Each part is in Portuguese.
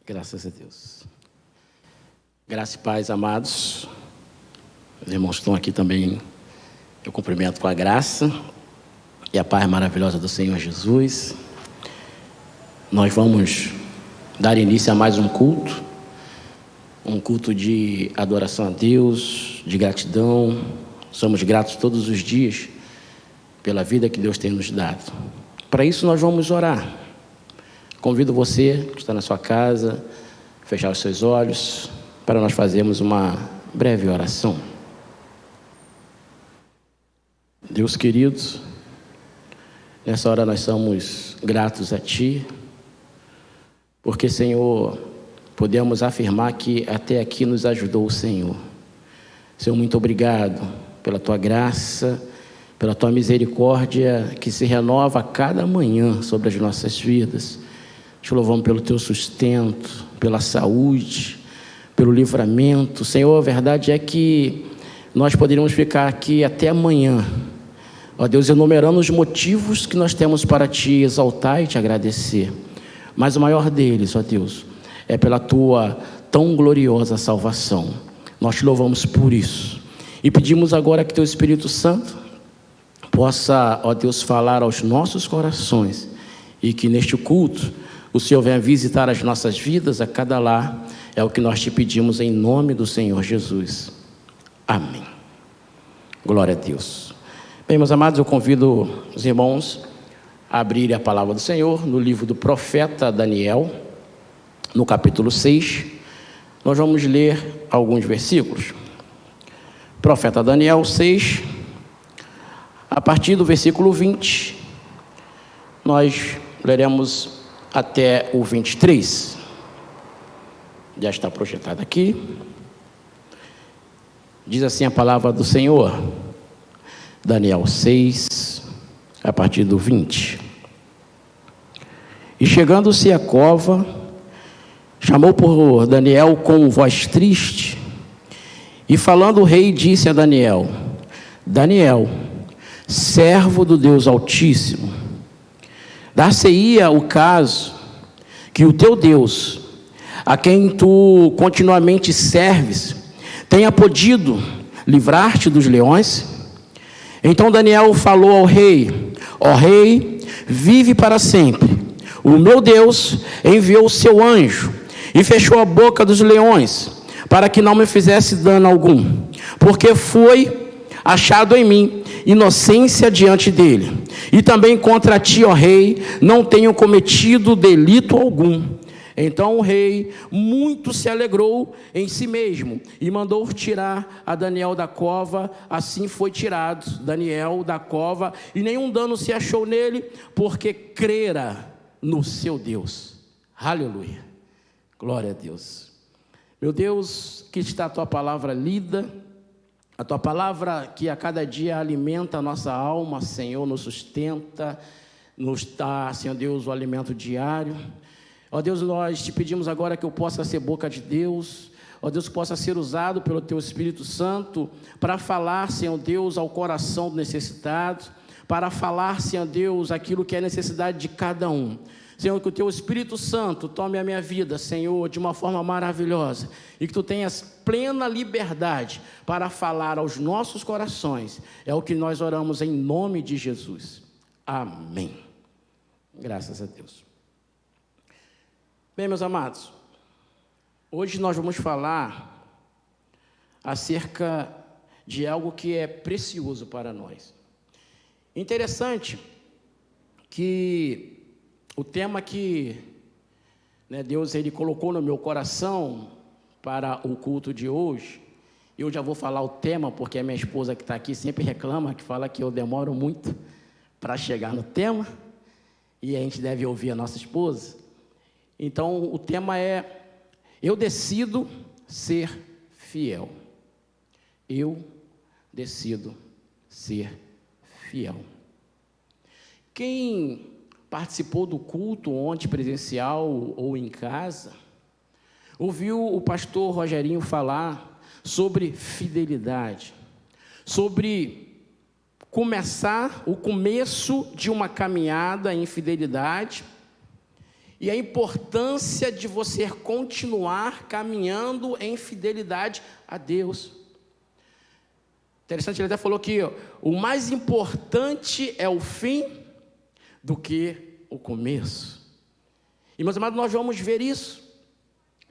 Graças a Deus. Graça e paz, amados. Os irmãos estão aqui também. Eu cumprimento com a graça e a paz maravilhosa do Senhor Jesus. Nós vamos dar início a mais um culto de adoração a Deus, de gratidão. Somos gratos todos os dias pela vida que Deus tem nos dado. Para isso nós vamos orar. Convido você que está na sua casa a fechar os seus olhos para nós fazermos uma breve oração. Deus querido, nessa hora nós somos gratos a Ti, porque, Senhor, podemos afirmar que até aqui nos ajudou o Senhor. Senhor, muito obrigado pela Tua graça, pela Tua misericórdia que se renova a cada manhã sobre as nossas vidas. Te louvamos pelo Teu sustento, pela saúde, pelo livramento. Senhor, a verdade é que nós poderíamos ficar aqui até amanhã, ó Deus, enumerando os motivos que nós temos para Te exaltar e Te agradecer. Mas o maior deles, ó Deus, é pela Tua tão gloriosa salvação. Nós Te louvamos por isso. E pedimos agora que Teu Espírito Santo possa, ó Deus, falar aos nossos corações e que neste culto o Senhor venha visitar as nossas vidas a cada lar. É o que nós Te pedimos em nome do Senhor Jesus. Amém. Glória a Deus. Bem, meus amados, eu convido os irmãos a abrirem a palavra do Senhor no livro do profeta Daniel, no capítulo 6. Nós vamos ler alguns versículos. Profeta Daniel 6, a partir do versículo 20, nós leremos até o 23. Já está projetado aqui. Diz assim a palavra do Senhor. Daniel 6, a partir do 20. E chegando-se à cova, chamou por Daniel com voz triste, e falando o rei disse a Daniel: Daniel, servo do Deus Altíssimo, dar-se-ia o caso que o teu Deus, a quem tu continuamente serves, tenha podido livrar-te dos leões? Então Daniel falou ao rei: ó rei, vive para sempre. O meu Deus enviou o seu anjo e fechou a boca dos leões, para que não me fizesse dano algum, porque foi achado em mim inocência diante dele. E também contra ti, ó rei, não tenho cometido delito algum. Então o rei muito se alegrou em si mesmo e mandou tirar a Daniel da cova. Assim foi tirado Daniel da cova, e nenhum dano se achou nele, porque crera no seu Deus. Aleluia. Glória a Deus. Meu Deus, que está a Tua palavra lida, a Tua palavra que a cada dia alimenta a nossa alma, Senhor, nos sustenta, nos dá, Senhor Deus, o alimento diário. Ó Deus, nós Te pedimos agora que eu possa ser boca de Deus, ó Deus, que possa ser usado pelo Teu Espírito Santo para falar, Senhor Deus, ao coração do necessitado, para falar, Senhor Deus, aquilo que é necessidade de cada um. Senhor, que o Teu Espírito Santo tome a minha vida, Senhor, de uma forma maravilhosa, e que Tu tenhas plena liberdade para falar aos nossos corações. É o que nós oramos em nome de Jesus. Amém. Graças a Deus. Bem, meus amados, hoje nós vamos falar acerca de algo que é precioso para nós. Interessante que o tema que Deus ele colocou no meu coração para o culto de hoje, eu já vou falar o tema, porque a minha esposa que está aqui sempre reclama, que fala que eu demoro muito para chegar no tema, e a gente deve ouvir a nossa esposa. Então o tema é: eu decido ser fiel. Eu decido ser fiel. Quem participou do culto ontem presencial ou em casa, ouviu o pastor Rogerinho falar sobre fidelidade, sobre o começo de uma caminhada em fidelidade, e a importância de você continuar caminhando em fidelidade a Deus. Interessante, ele até falou que o mais importante é o fim do que o começo. E, meus amados, nós vamos ver isso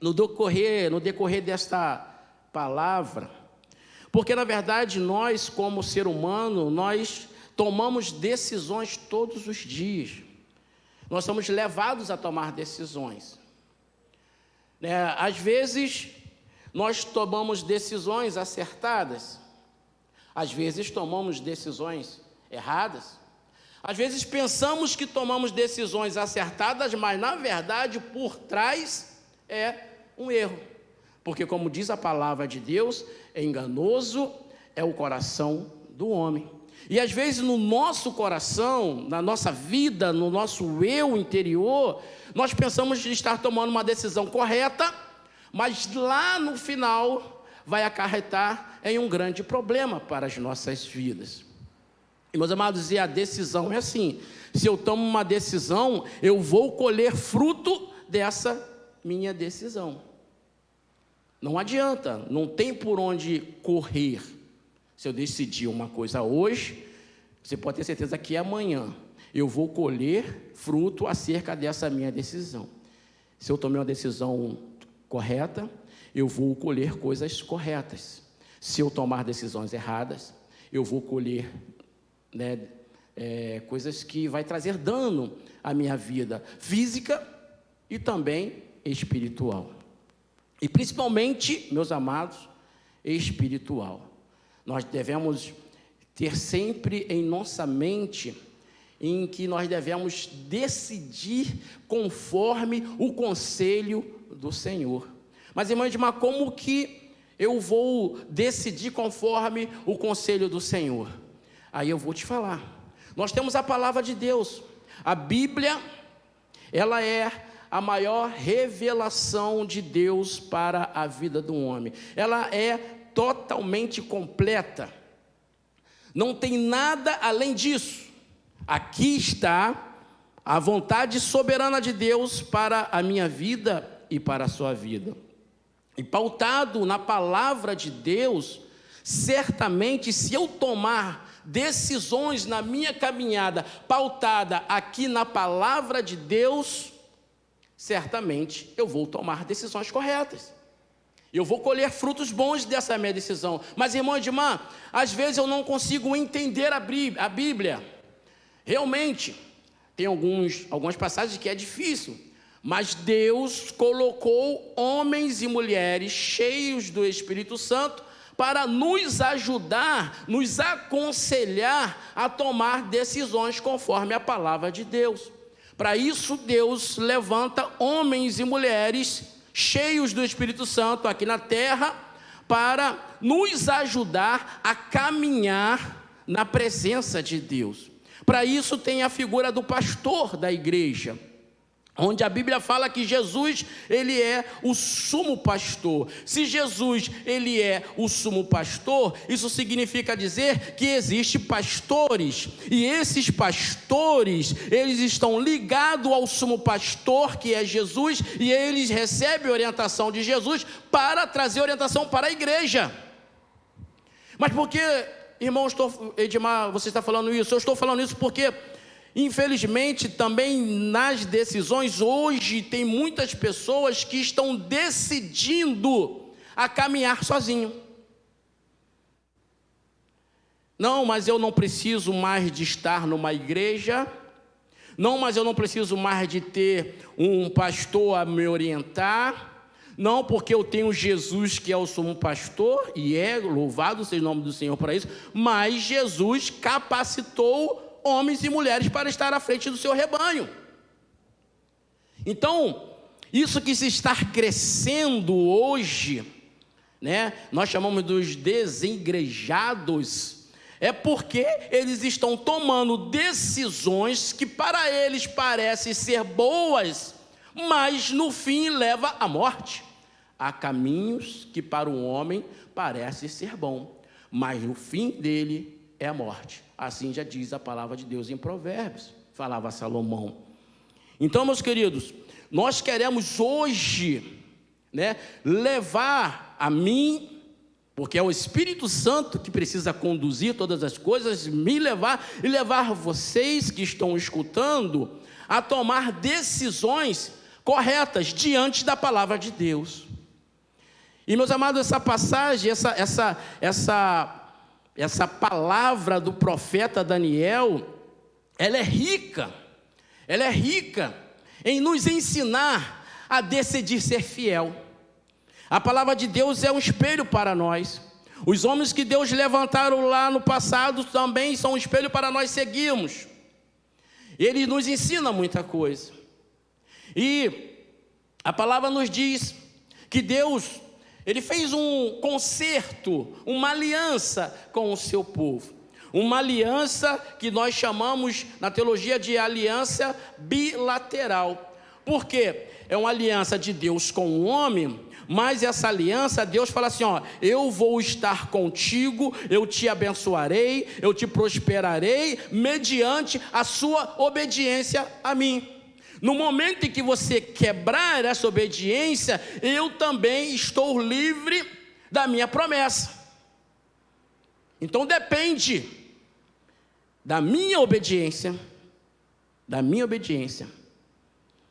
no decorrer desta palavra, porque, na verdade, nós, como ser humano, nós tomamos decisões todos os dias. Nós somos levados a tomar decisões. Às vezes, nós tomamos decisões acertadas. Às vezes, tomamos decisões erradas. Às vezes, pensamos que tomamos decisões acertadas, mas, na verdade, por trás é um erro. Porque, como diz a palavra de Deus, enganoso é o coração do homem. E às vezes no nosso coração, na nossa vida, no nosso eu interior, nós pensamos estar tomando uma decisão correta, mas lá no final vai acarretar em um grande problema para as nossas vidas. E, meus amados, e a decisão é assim: se eu tomo uma decisão, eu vou colher fruto dessa minha decisão. Não adianta, não tem por onde correr. Se eu decidir uma coisa hoje, você pode ter certeza que amanhã eu vou colher fruto acerca dessa minha decisão. Se eu tomei uma decisão correta, eu vou colher coisas corretas. Se eu tomar decisões erradas, eu vou colher coisas que vai trazer dano à minha vida física e também espiritual. E principalmente, meus amados, espiritual. Nós devemos ter sempre em nossa mente em que nós devemos decidir conforme o conselho do Senhor. Mas, irmã Edmar, como que eu vou decidir conforme o conselho do Senhor? Aí eu vou te falar. Nós temos a palavra de Deus. A Bíblia, ela é a maior revelação de Deus para a vida do homem. Ela é totalmente completa. Não tem nada além disso. Aqui está a vontade soberana de Deus para a minha vida e para a sua vida. E pautado na palavra de Deus, certamente, se eu tomar decisões na minha caminhada, pautada aqui na palavra de Deus, certamente eu vou tomar decisões corretas. Eu vou colher frutos bons dessa minha decisão. Mas, irmão Edmar, às vezes eu não consigo entender a Bíblia. Realmente, tem algumas passagens que é difícil. Mas Deus colocou homens e mulheres cheios do Espírito Santo para nos ajudar, nos aconselhar a tomar decisões conforme a palavra de Deus. Para isso, Deus levanta homens e mulheres cheios do Espírito Santo aqui na terra, para nos ajudar a caminhar na presença de Deus. Para isso tem a figura do pastor da igreja, onde a Bíblia fala que Jesus, ele é o sumo pastor. Se Jesus, ele é o sumo pastor, isso significa dizer que existem pastores, e esses pastores, eles estão ligados ao sumo pastor, que é Jesus, e eles recebem orientação de Jesus para trazer orientação para a igreja. Mas por que, irmão Edmar, você está falando isso? Eu estou falando isso porque, infelizmente, também nas decisões, hoje tem muitas pessoas que estão decidindo a caminhar sozinho. Não, mas eu não preciso mais de estar numa igreja. Não, mas eu não preciso mais de ter um pastor a me orientar. Não, porque eu tenho Jesus, que é o sumo pastor, e louvado seja o nome do Senhor para isso. Mas Jesus capacitou homens e mulheres para estar à frente do seu rebanho. Então, isso que se está crescendo hoje, nós chamamos dos desigrejados, é porque eles estão tomando decisões que para eles parecem ser boas, mas no fim leva à morte. Há caminhos que para o homem parecem ser bom, mas no fim dele é a morte. Assim já diz a palavra de Deus em Provérbios, falava Salomão. Então, meus queridos, nós queremos hoje, né, levar a mim, porque é o Espírito Santo que precisa conduzir todas as coisas, me levar e levar vocês que estão escutando a tomar decisões corretas diante da palavra de Deus. E, meus amados, essa passagem, essa palavra do profeta Daniel, ela é rica em nos ensinar a decidir ser fiel. A palavra de Deus é um espelho para nós. Os homens que Deus levantaram lá no passado também são um espelho para nós seguirmos. Ele nos ensina muita coisa. E a palavra nos diz que Deus, Ele fez um concerto, uma aliança com o seu povo. Uma aliança que nós chamamos na teologia de aliança bilateral. Por quê? É uma aliança de Deus com o homem, mas essa aliança, Deus fala assim, ó, eu vou estar contigo, eu te abençoarei, eu te prosperarei, mediante a sua obediência a mim. No momento em que você quebrar essa obediência, eu também estou livre da minha promessa. Então depende da minha obediência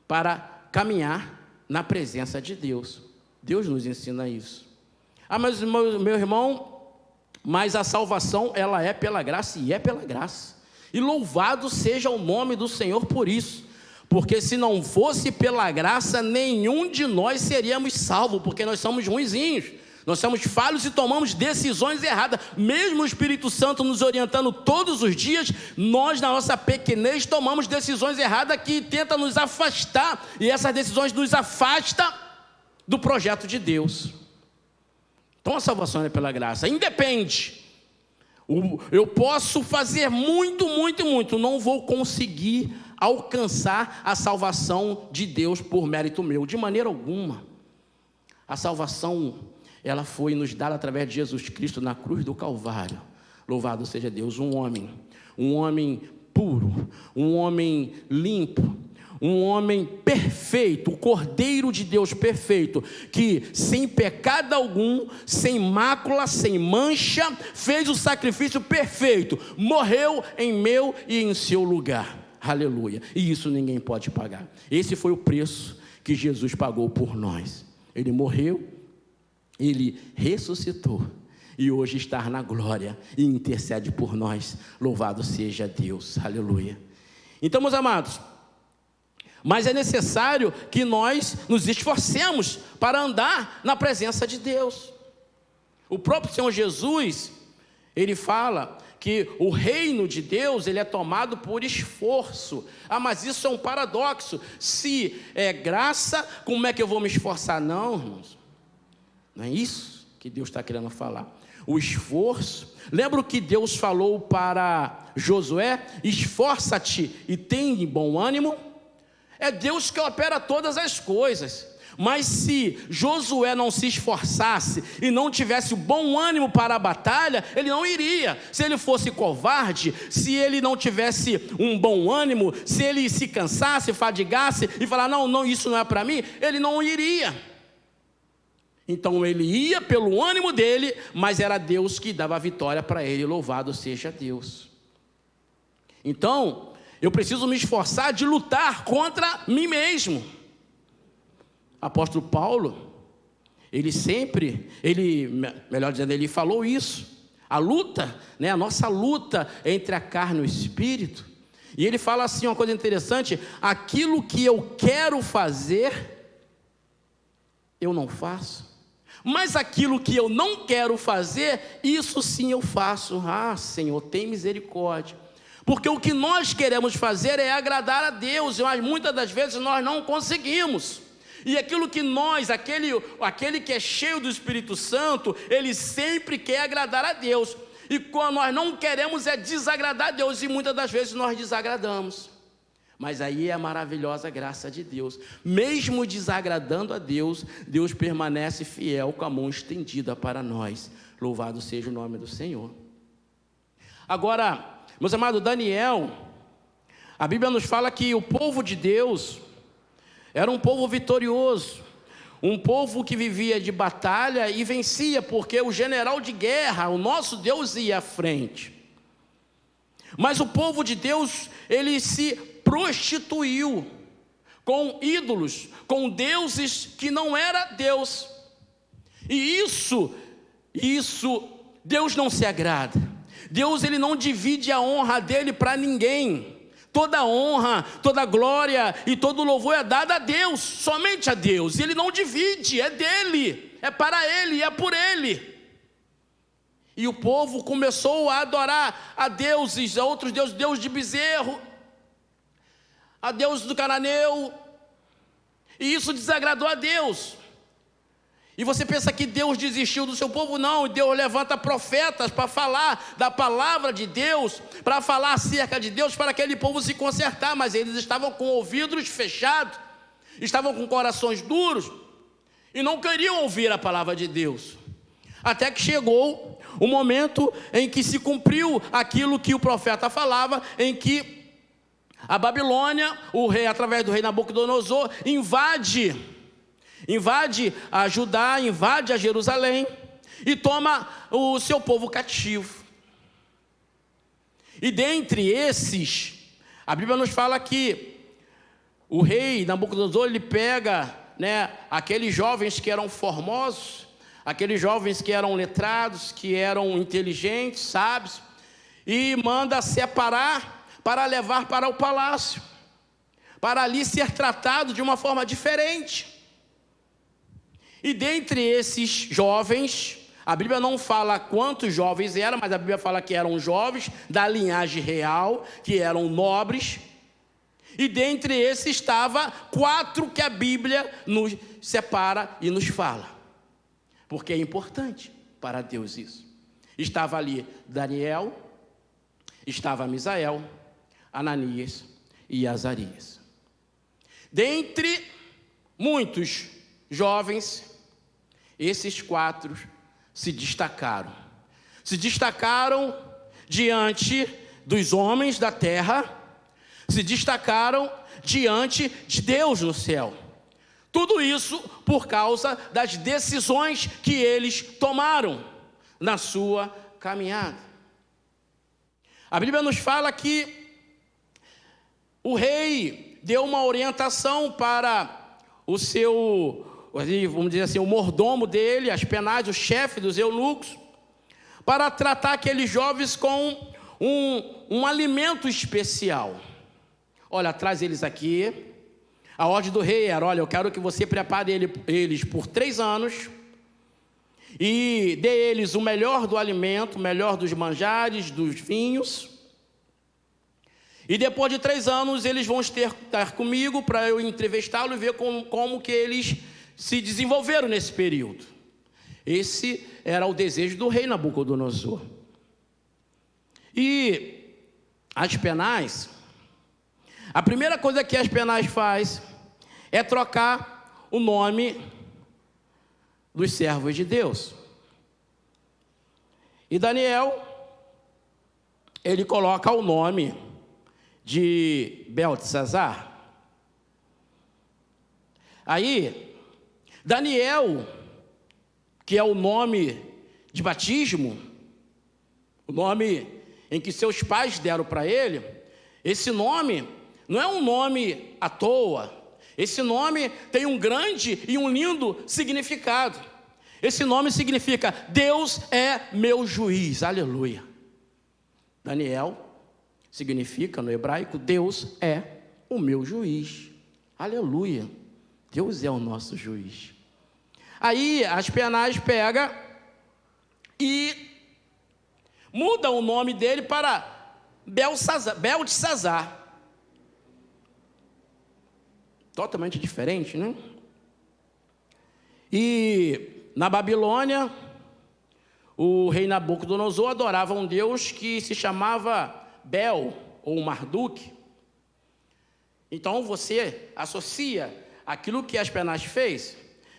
para caminhar na presença de Deus. Deus nos ensina isso. Mas meu irmão, mas a salvação, ela é pela graça, e é pela graça. E louvado seja o nome do Senhor por isso. Porque se não fosse pela graça, nenhum de nós seríamos salvos, porque nós somos ruinzinhos, nós somos falhos e tomamos decisões erradas. Mesmo o Espírito Santo nos orientando todos os dias, nós na nossa pequenez tomamos decisões erradas que tentam nos afastar, e essas decisões nos afastam do projeto de Deus. Então a salvação é pela graça, independe. Eu posso fazer muito, não vou conseguir alcançar a salvação de Deus por mérito meu, de maneira alguma. A salvação, ela foi nos dada através de Jesus Cristo na cruz do Calvário. Louvado seja Deus. Um homem puro, um homem limpo, um homem perfeito, o Cordeiro de Deus perfeito, que sem pecado algum, sem mácula, sem mancha, fez o sacrifício perfeito, morreu em meu e em seu lugar. Aleluia. E isso ninguém pode pagar. Esse foi o preço que Jesus pagou por nós. Ele morreu, Ele ressuscitou, e hoje está na glória e intercede por nós. Louvado seja Deus. Aleluia. Então, meus amados, mas é necessário que nós nos esforcemos para andar na presença de Deus. O próprio Senhor Jesus, Ele fala que o reino de Deus, ele é tomado por esforço. Mas isso é um paradoxo. Se é graça, como é que eu vou me esforçar? Não, irmãos, não é isso que Deus está querendo falar. O esforço, lembra o que Deus falou para Josué? Esforça-te e tem bom ânimo. É Deus que opera todas as coisas. Mas se Josué não se esforçasse e não tivesse bom ânimo para a batalha, ele não iria. Se ele fosse covarde, se ele não tivesse um bom ânimo, se ele se cansasse, fadigasse e falar, não, isso não é para mim, ele não iria. Então ele ia pelo ânimo dele, mas era Deus que dava a vitória para ele. Louvado seja Deus. Então eu preciso me esforçar de lutar contra mim mesmo. Apóstolo Paulo, ele falou isso. A luta, né, a nossa luta entre a carne e o espírito. E ele fala assim, uma coisa interessante: aquilo que eu quero fazer, eu não faço. Mas aquilo que eu não quero fazer, isso sim eu faço. Senhor, tem misericórdia. Porque o que nós queremos fazer é agradar a Deus, mas muitas das vezes nós não conseguimos. E aquilo que aquele que é cheio do Espírito Santo, ele sempre quer agradar a Deus. E quando nós não queremos é desagradar a Deus, e muitas das vezes nós desagradamos. Mas aí é a maravilhosa graça de Deus. Mesmo desagradando a Deus, Deus permanece fiel com a mão estendida para nós. Louvado seja o nome do Senhor. Agora, meus amados, Daniel, a Bíblia nos fala que o povo de Deus, Era um povo vitorioso, um povo que vivia de batalha e vencia, porque o general de guerra, o nosso Deus, ia à frente. Mas o povo de Deus, ele se prostituiu com ídolos, com deuses que não era Deus. E isso Deus não se agrada. Deus, ele não divide a honra dele para ninguém. Toda honra, toda glória e todo louvor é dado a Deus, somente a Deus. Ele não divide, é dele, é para ele, é por ele. E o povo começou a adorar a deuses, a outros deuses, Deus de bezerro, a Deus do cananeu, e isso desagradou a Deus. E você pensa que Deus desistiu do seu povo? Não, Deus levanta profetas para falar da palavra de Deus, para falar acerca de Deus, para aquele povo se consertar, mas eles estavam com ouvidos fechados, estavam com corações duros, e não queriam ouvir a palavra de Deus. Até que chegou o momento em que se cumpriu aquilo que o profeta falava, em que a Babilônia, o rei, através do rei Nabucodonosor, invade a Judá, invade a Jerusalém e toma o seu povo cativo. E dentre esses, a Bíblia nos fala que o rei Nabucodonosor, ele pega, aqueles jovens que eram formosos, aqueles jovens que eram letrados, que eram inteligentes, sábios, e manda separar para levar para o palácio, para ali ser tratado de uma forma diferente. E dentre esses jovens, a Bíblia não fala quantos jovens eram, mas a Bíblia fala que eram jovens da linhagem real, que eram nobres. E dentre esses estava 4 que a Bíblia nos separa e nos fala, porque é importante para Deus isso. Estava ali Daniel, estava Misael, Ananias e Azarias. Dentre muitos jovens, esses 4 se destacaram diante dos homens da terra, se destacaram diante de Deus no céu. Tudo isso por causa das decisões que eles tomaram na sua caminhada. A Bíblia nos fala que o rei deu uma orientação para o seu, vamos dizer assim, o mordomo dele, Aspenaz, o chefe dos eunucos, para tratar aqueles jovens com um alimento especial. Olha, traz eles aqui. A ordem do rei era: olha, eu quero que você prepare eles por 3 anos e dê eles o melhor do alimento, o melhor dos manjares, dos vinhos. E depois de 3 anos eles vão estar comigo para eu entrevistá-lo e ver como que eles se desenvolveram nesse período. Esse era o desejo do rei Nabucodonosor. E Aspenaz, a primeira coisa que Aspenaz faz é trocar o nome dos servos de Deus. E Daniel, ele coloca o nome de Beltesazar. Aí, Daniel, que é o nome de batismo, o nome em que seus pais deram para ele, esse nome não é um nome à toa. Esse nome tem um grande e um lindo significado. Esse nome significa: Deus é meu juiz. Aleluia. Daniel significa, no hebraico, Deus é o meu juiz. Aleluia. Deus é o nosso juiz. Aí Aspenaz pega e muda o nome dele para Beltesazar. Totalmente diferente, né? E na Babilônia, o rei Nabucodonosor adorava um deus que se chamava Bel, ou Marduk. Então você associa aquilo que Aspenaz fez,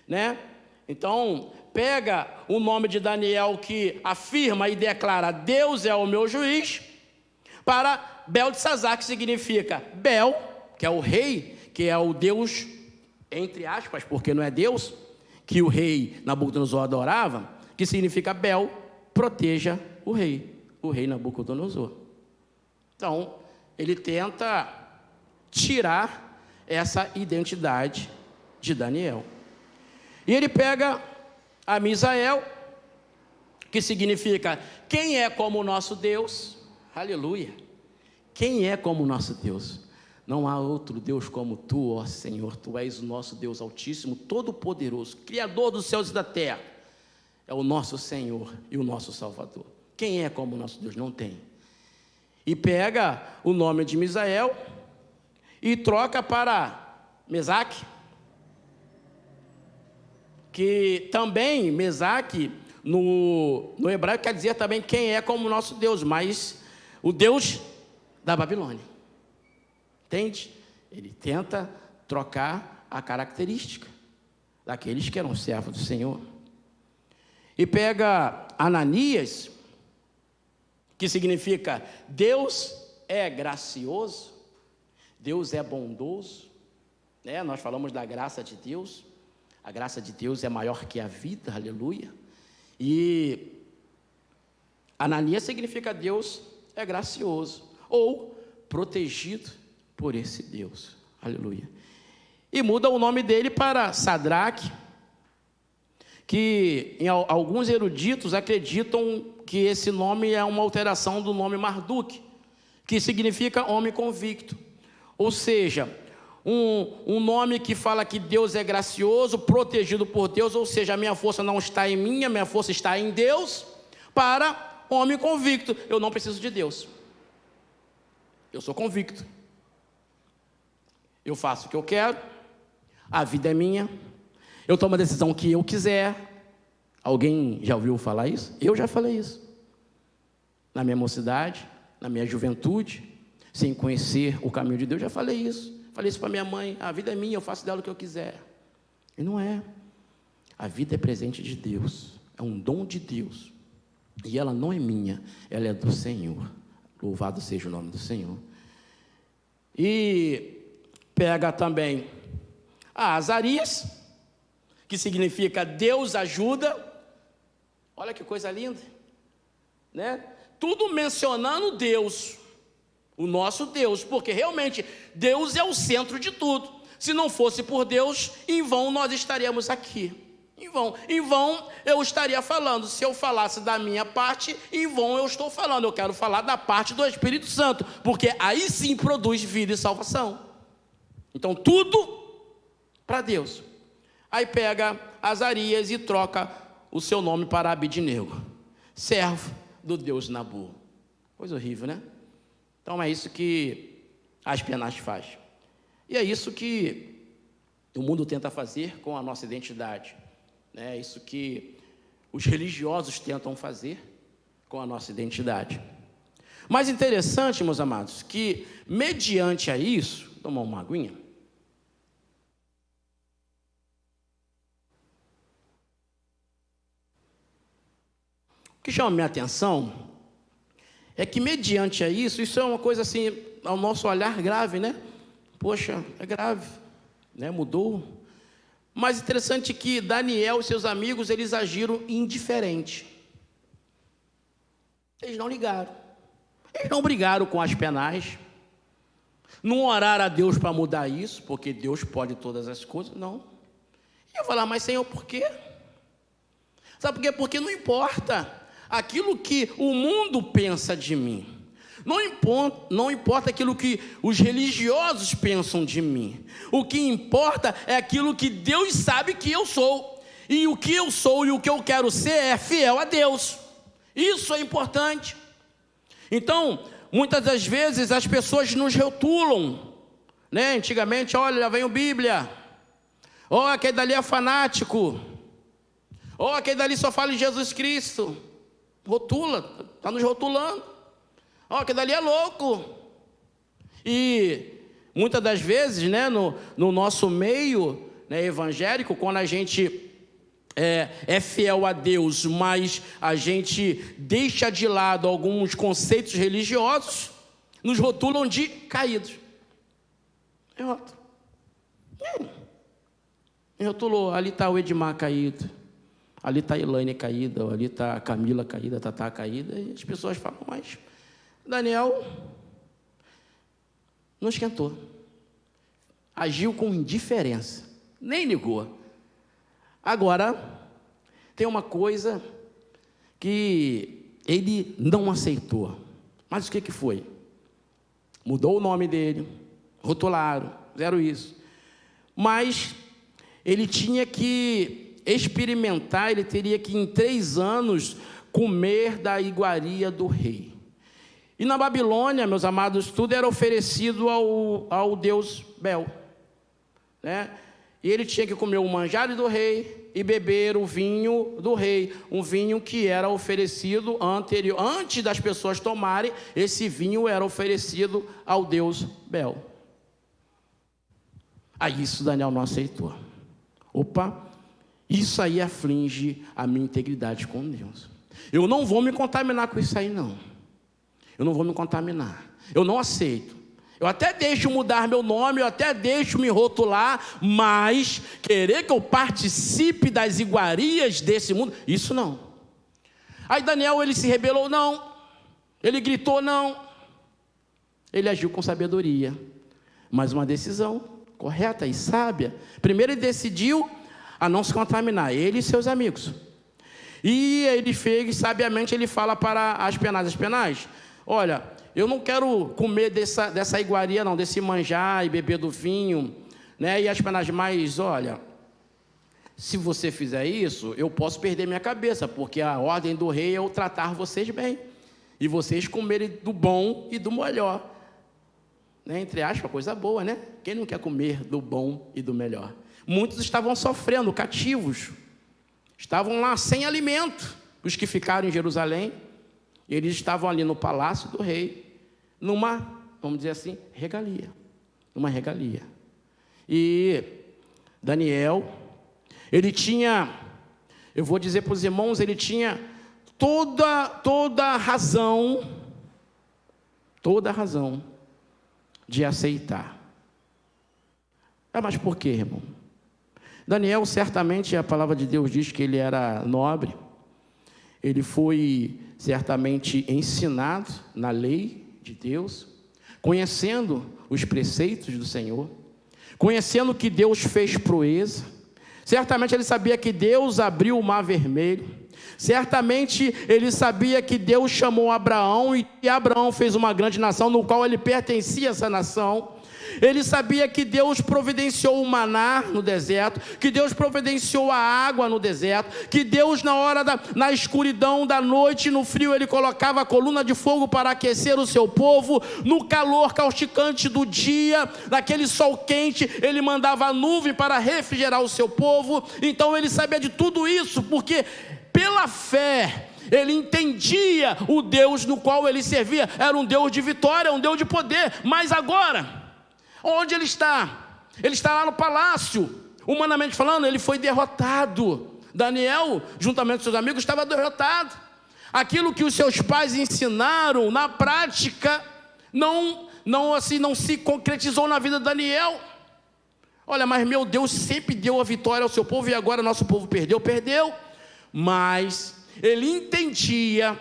né? Então pega o nome de Daniel, que afirma e declara: Deus é o meu juiz, para Beltesazar, que significa Bel, que é o rei, que é o Deus entre aspas, porque não é Deus, que o rei Nabucodonosor adorava, que significa Bel, proteja o rei Nabucodonosor. Então, ele tenta tirar essa identidade de Daniel. E ele pega a Misael, que significa quem é como o nosso Deus, aleluia, quem é como o nosso Deus? Não há outro Deus como tu, ó Senhor, tu és o nosso Deus altíssimo, todo-poderoso, Criador dos céus e da terra, é o nosso Senhor e o nosso Salvador. Quem é como o nosso Deus? Não tem. E pega o nome de Misael e troca para Mesaque, que também, Mesaque, no hebraico quer dizer também quem é como o nosso Deus, mas o Deus da Babilônia. Entende? Ele tenta trocar a característica daqueles que eram servos do Senhor. E pega Ananias, que significa Deus é gracioso, Deus é bondoso, né? Nós falamos da graça de Deus, a graça de Deus é maior que a vida, aleluia. E Ananias significa Deus é gracioso, ou protegido por esse Deus, aleluia. E muda o nome dele para Sadraque, que alguns eruditos acreditam que esse nome é uma alteração do nome Marduk, que significa homem convicto, ou seja, um nome que fala que Deus é gracioso, protegido por Deus, ou seja, a minha força não está em mim, a minha força está em Deus, para homem convicto, eu não preciso de Deus, eu sou convicto, eu faço o que eu quero, a vida é minha, eu tomo a decisão que eu quiser. Alguém já ouviu falar isso? Eu já falei isso, na minha mocidade, na minha juventude, sem conhecer o caminho de Deus, já falei isso para minha mãe, a vida é minha, eu faço dela o que eu quiser. E não é, a vida é presente de Deus, é um dom de Deus, e ela não é minha, ela é do Senhor, louvado seja o nome do Senhor. E pega também a Azarias, que significa Deus ajuda, olha que coisa linda, né? Tudo mencionando Deus, o nosso Deus, porque realmente Deus é o centro de tudo. Se não fosse por Deus, em vão nós estaríamos aqui, em vão eu estaria falando. Se eu falasse da minha parte, em vão eu estou falando. Eu quero falar da parte do Espírito Santo, porque aí sim produz vida e salvação. Então tudo para Deus. Aí pega Azarias e troca o seu nome para Abidnego, servo do Deus Nabu. Coisa horrível, né? Então é isso que a espionagem faz. E é isso que o mundo tenta fazer com a nossa identidade. É isso que os religiosos tentam fazer com a nossa identidade. Mas interessante, meus amados, que mediante a isso, vou tomar uma aguinha. O que chama minha atenção é que mediante a isso é uma coisa assim, ao nosso olhar grave, né? Poxa, é grave, né? Mudou. Mas interessante que Daniel e seus amigos, eles agiram indiferente. Eles não ligaram. Eles não brigaram com as penais. Não oraram a Deus para mudar isso, porque Deus pode todas as coisas, não. E eu falar, mas Senhor, por quê? Sabe por quê? Porque não importa aquilo que o mundo pensa de mim, não importa aquilo que os religiosos pensam de mim, o que importa é aquilo que Deus sabe que eu sou, e o que eu sou e o que eu quero ser é fiel a Deus, isso é importante. Então, muitas das vezes as pessoas nos rotulam, né? Antigamente, olha, lá vem o Bíblia, ó, aquele dali é fanático, ó, aquele dali só fala em Jesus Cristo. Rotula, está nos rotulando. Ó, aquele dali é louco. E muitas das vezes, né, no nosso meio, né, evangélico, quando a gente é fiel a Deus, mas a gente deixa de lado alguns conceitos religiosos, nos rotulam de caídos. É outro. Rotulou, ali está o Edmar caído, ali está a Elaine caída, ali está a Camila caída, a Tatá caída, e as pessoas falam, mas Daniel não esquentou, agiu com indiferença, nem ligou. Agora, tem uma coisa que ele não aceitou, mas o que foi? Mudou o nome dele, rotularam, fizeram isso, mas ele tinha que experimentar, ele teria que em 3 anos comer da iguaria do rei. E na Babilônia, meus amados, tudo era oferecido ao deus Bel, né? E ele tinha que comer o manjar do rei e beber o vinho do rei, um vinho que era oferecido antes das pessoas tomarem, esse vinho era oferecido ao deus Bel. Aí isso Daniel não aceitou. Opa, isso aí aflige a minha integridade com Deus. Eu não vou me contaminar com isso aí, não. Eu não vou me contaminar. Eu não aceito. Eu até deixo mudar meu nome, eu até deixo me rotular, mas querer que eu participe das iguarias desse mundo, isso não. Aí Daniel, ele se rebelou, não. Ele gritou, não. Ele agiu com sabedoria, mas uma decisão correta e sábia. Primeiro ele decidiu a não se contaminar, ele e seus amigos. E ele fez, sabiamente ele fala para Aspenaz, olha, eu não quero comer dessa iguaria não, desse manjar e beber do vinho, né? E Aspenaz, mas olha, se você fizer isso, eu posso perder minha cabeça, porque a ordem do rei é eu tratar vocês bem, e vocês comerem do bom e do melhor. Né? Entre aspas, coisa boa, né? Quem não quer comer do bom e do melhor? Muitos estavam sofrendo, cativos, estavam lá sem alimento, os que ficaram em Jerusalém, eles estavam ali no palácio do rei, numa, vamos dizer assim, regalia, numa regalia. E Daniel, ele tinha, eu vou dizer para os irmãos, ele tinha toda a razão de aceitar. Mas por quê, irmão? Daniel, certamente, a palavra de Deus diz que ele era nobre, ele foi certamente ensinado na lei de Deus, conhecendo os preceitos do Senhor, conhecendo que Deus fez proeza, certamente ele sabia que Deus abriu o mar vermelho, certamente ele sabia que Deus chamou Abraão e Abraão fez uma grande nação, no qual ele pertencia a essa nação. Ele sabia que Deus providenciou o maná no deserto, que Deus providenciou a água no deserto, que Deus na escuridão da noite, no frio, ele colocava a coluna de fogo para aquecer o seu povo, no calor causticante do dia, naquele sol quente, ele mandava a nuvem para refrigerar o seu povo. Então ele sabia de tudo isso, porque pela fé ele entendia o Deus no qual ele servia, era um Deus de vitória, um Deus de poder. Mas agora, onde ele está? Ele está lá no palácio. Humanamente falando, ele foi derrotado. Daniel, juntamente com seus amigos, estava derrotado. Aquilo que os seus pais ensinaram, na prática, não se concretizou na vida de Daniel. Olha, mas meu Deus sempre deu a vitória ao seu povo, e agora nosso povo perdeu. Mas ele entendia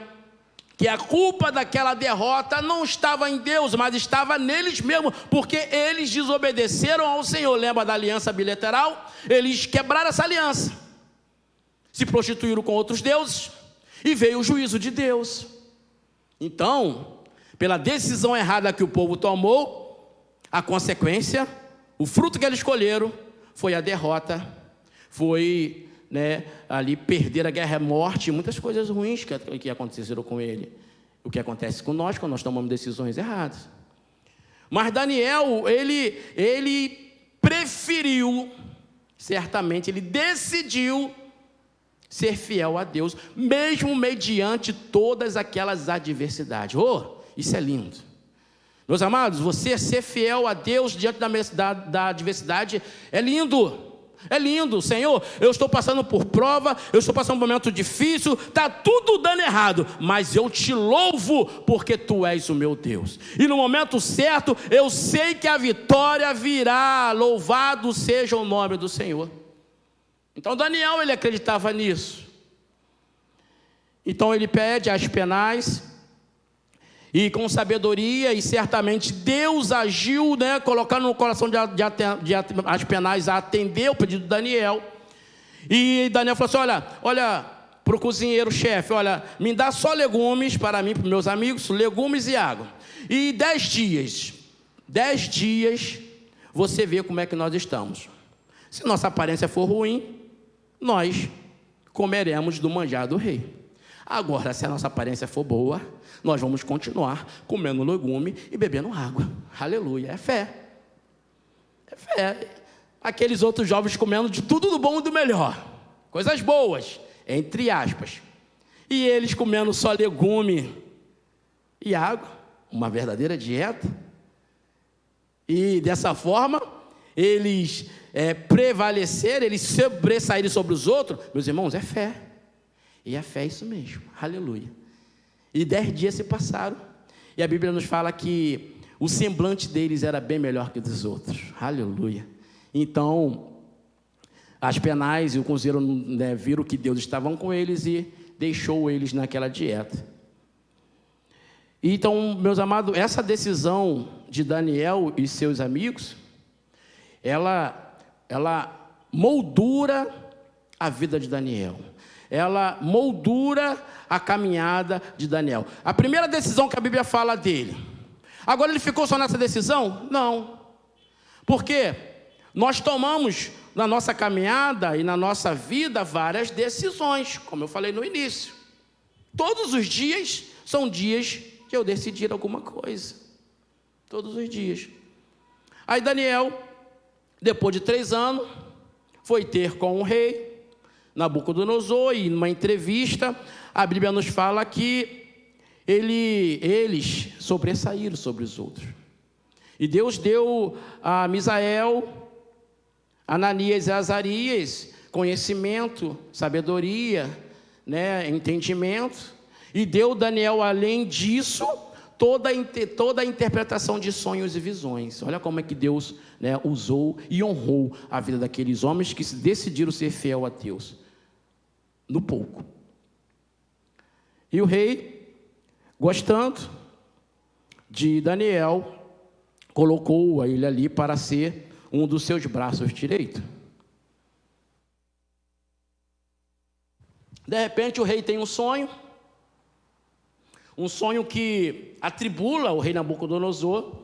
que a culpa daquela derrota não estava em Deus, mas estava neles mesmos, porque eles desobedeceram ao Senhor. Lembra da aliança bilateral? Eles quebraram essa aliança, se prostituíram com outros deuses, e veio o juízo de Deus. Então, pela decisão errada que o povo tomou, a consequência, o fruto que eles escolheram, foi a derrota, foi ali perder a guerra, a morte, muitas coisas ruins que aconteceram com ele. O que acontece com nós quando nós tomamos decisões erradas. Mas Daniel, ele preferiu, certamente, ele decidiu ser fiel a Deus, mesmo mediante todas aquelas adversidades. Isso é lindo. Meus amados, você ser fiel a Deus diante da adversidade é lindo. É lindo. Senhor, eu estou passando por prova, eu estou passando por um momento difícil, está tudo dando errado, mas eu te louvo porque tu és o meu Deus, e no momento certo eu sei que a vitória virá. Louvado seja o nome do Senhor. Então Daniel, ele acreditava nisso. Então ele pede as penais, e com sabedoria, e certamente Deus agiu, né, colocando no coração de as penais a atender o pedido de Daniel. E Daniel falou assim: olha, para o cozinheiro-chefe, olha, me dá só legumes para mim, para os meus amigos, legumes e água. E 10 dias, você vê como é que nós estamos. Se nossa aparência for ruim, nós comeremos do manjar do rei. Agora, se a nossa aparência for boa, nós vamos continuar comendo legume e bebendo água. Aleluia, é fé. É fé. Aqueles outros jovens comendo de tudo do bom e do melhor. Coisas boas, entre aspas. E eles comendo só legume e água. Uma verdadeira dieta. E dessa forma, eles prevaleceram, eles sobressaíram sobre os outros. Meus irmãos, é fé. E a fé é isso mesmo, aleluia. E 10 dias se passaram, e a Bíblia nos fala que o semblante deles era bem melhor que o dos outros, aleluia. Então, as penais e o cozinheiro, né, viram que Deus estava com eles e deixou eles naquela dieta. Então, meus amados, essa decisão de Daniel e seus amigos, ela moldura a vida de Daniel. Ela moldura a caminhada de Daniel. A primeira decisão que a Bíblia fala dele. Agora ele ficou só nessa decisão? Não. Porque nós tomamos na nossa caminhada e na nossa vida várias decisões, como eu falei no início. Todos os dias são dias de eu decidir alguma coisa. Todos os dias. Aí Daniel, depois de 3 anos, foi ter com o rei Nabucodonosor, e numa entrevista, a Bíblia nos fala que eles sobressaíram sobre os outros. E Deus deu a Misael, Ananias e Azarias conhecimento, sabedoria, né, entendimento, e deu Daniel, além disso, toda a interpretação de sonhos e visões. Olha como é que Deus, né, usou e honrou a vida daqueles homens que decidiram ser fiel a Deus. No pouco. E o rei, gostando de Daniel, colocou ele ali para ser um dos seus braços direitos. De repente o rei tem um sonho que atribula o rei Nabucodonosor,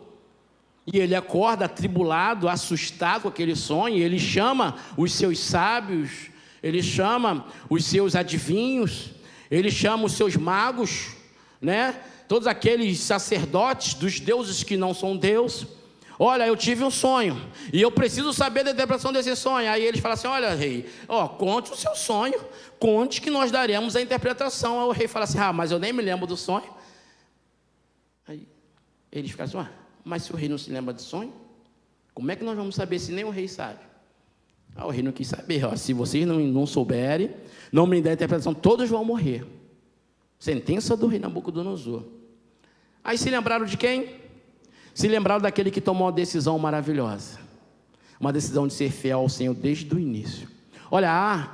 e ele acorda atribulado, assustado com aquele sonho, e ele chama os seus sábios, ele chama os seus adivinhos, ele chama os seus magos, né? Todos aqueles sacerdotes dos deuses que não são Deus. Olha, eu tive um sonho, e eu preciso saber da interpretação desse sonho. Aí eles falam assim: olha, rei, conte o seu sonho, conte que nós daremos a interpretação. Aí o rei fala assim: mas eu nem me lembro do sonho. Aí eles ficam assim: mas se o rei não se lembra do sonho, como é que nós vamos saber se nem o rei sabe? O rei não quis saber: se vocês não souberem, não me derem a interpretação, todos vão morrer. Sentença do rei Nabucodonosor. Aí se lembraram de quem? Se lembraram daquele que tomou uma decisão maravilhosa, uma decisão de ser fiel ao Senhor desde o início. Olha,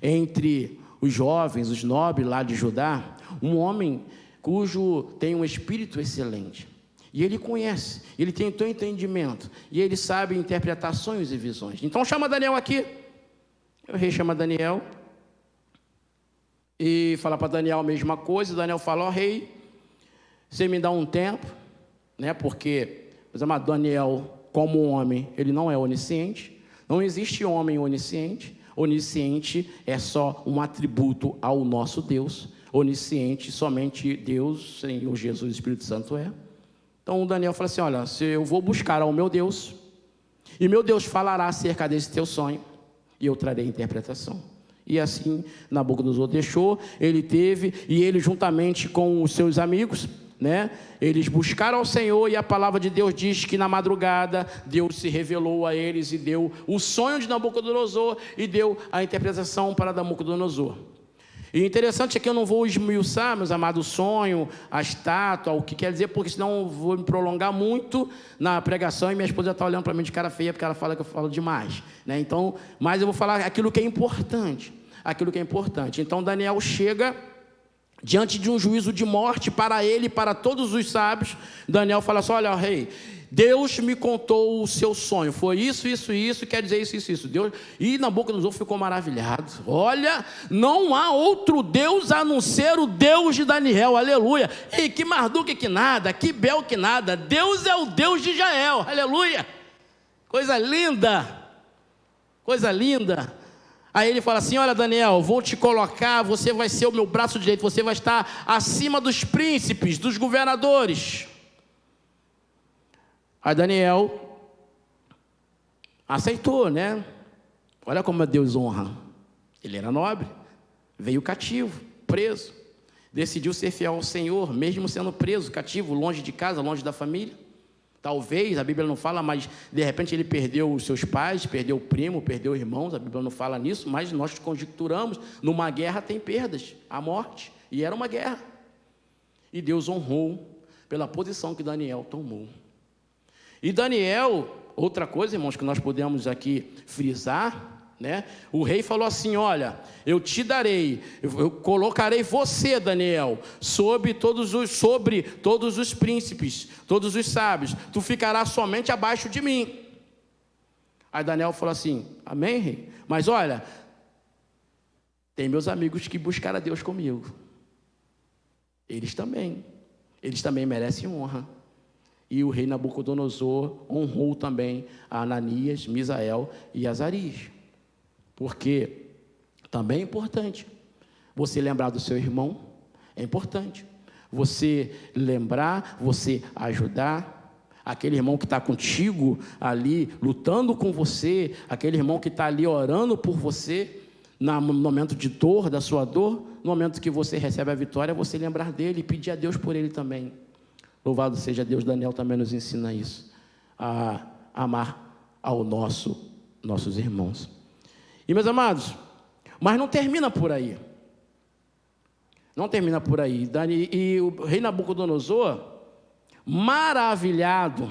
entre os jovens, os nobres lá de Judá, um homem cujo tem um espírito excelente. E ele conhece, ele tem o teu entendimento, e ele sabe interpretar sonhos e visões. Então chama Daniel aqui. O rei chama Daniel e fala para Daniel a mesma coisa. Daniel fala: rei, você me dá um tempo, né? Porque, meus amados, Daniel, como homem, ele não é onisciente. Não existe homem onisciente. Onisciente é só um atributo ao nosso Deus. Onisciente, somente Deus, Senhor Jesus, Espírito Santo é. Então Daniel fala assim: olha, se eu vou buscar ao meu Deus, e meu Deus falará acerca desse teu sonho, e eu trarei interpretação. E assim Nabucodonosor deixou, ele teve, e ele juntamente com os seus amigos, né, eles buscaram ao Senhor, e a palavra de Deus diz que na madrugada Deus se revelou a eles e deu o sonho de Nabucodonosor, e deu a interpretação para Nabucodonosor. E interessante é que eu não vou esmiuçar, meus amados, o sonho, a estátua, o que quer dizer, porque senão eu vou me prolongar muito na pregação e minha esposa está olhando para mim de cara feia, porque ela fala que eu falo demais, né? Então, mas eu vou falar aquilo que é importante, Então Daniel chega diante de um juízo de morte para ele e para todos os sábios. Daniel fala assim: olha, rei, Deus me contou o seu sonho, foi isso, quer dizer isso. Deus... E Nabucodonosor ficou maravilhado. Olha, não há outro Deus a não ser o Deus de Daniel, aleluia. E que Marduk que nada, que Bel que nada, Deus é o Deus de Israel, aleluia. Coisa linda. Aí ele fala assim: olha, Daniel, vou te colocar, você vai ser o meu braço direito, você vai estar acima dos príncipes, dos governadores. Aí Daniel aceitou, né? Olha como Deus honra. Ele era nobre, veio cativo, preso, decidiu ser fiel ao Senhor, mesmo sendo preso, cativo, longe de casa, longe da família. Talvez, a Bíblia não fala, mas de repente ele perdeu os seus pais, perdeu o primo, perdeu irmãos. A Bíblia não fala nisso, mas nós conjecturamos. Numa guerra tem perdas, a morte, e era uma guerra. E Deus honrou pela posição que Daniel tomou. E Daniel, outra coisa, irmãos, que nós podemos aqui frisar, né? O rei falou assim: olha, eu te darei, eu colocarei você, Daniel, sobre todos os príncipes, todos os sábios, tu ficarás somente abaixo de mim. Aí Daniel falou assim: amém, rei? Mas olha, tem meus amigos que buscaram a Deus comigo, eles também merecem honra. E o rei Nabucodonosor honrou também a Ananias, Misael e Azarias. Porque também é importante você lembrar do seu irmão, é importante você lembrar, você ajudar aquele irmão que está contigo ali, lutando com você, aquele irmão que está ali orando por você, no momento de dor, da sua dor, no momento que você recebe a vitória, você lembrar dele e pedir a Deus por ele também. Louvado seja Deus. Daniel também nos ensina isso, a amar ao nossos irmãos. E meus amados, mas não termina por aí. E o rei Nabucodonosor, maravilhado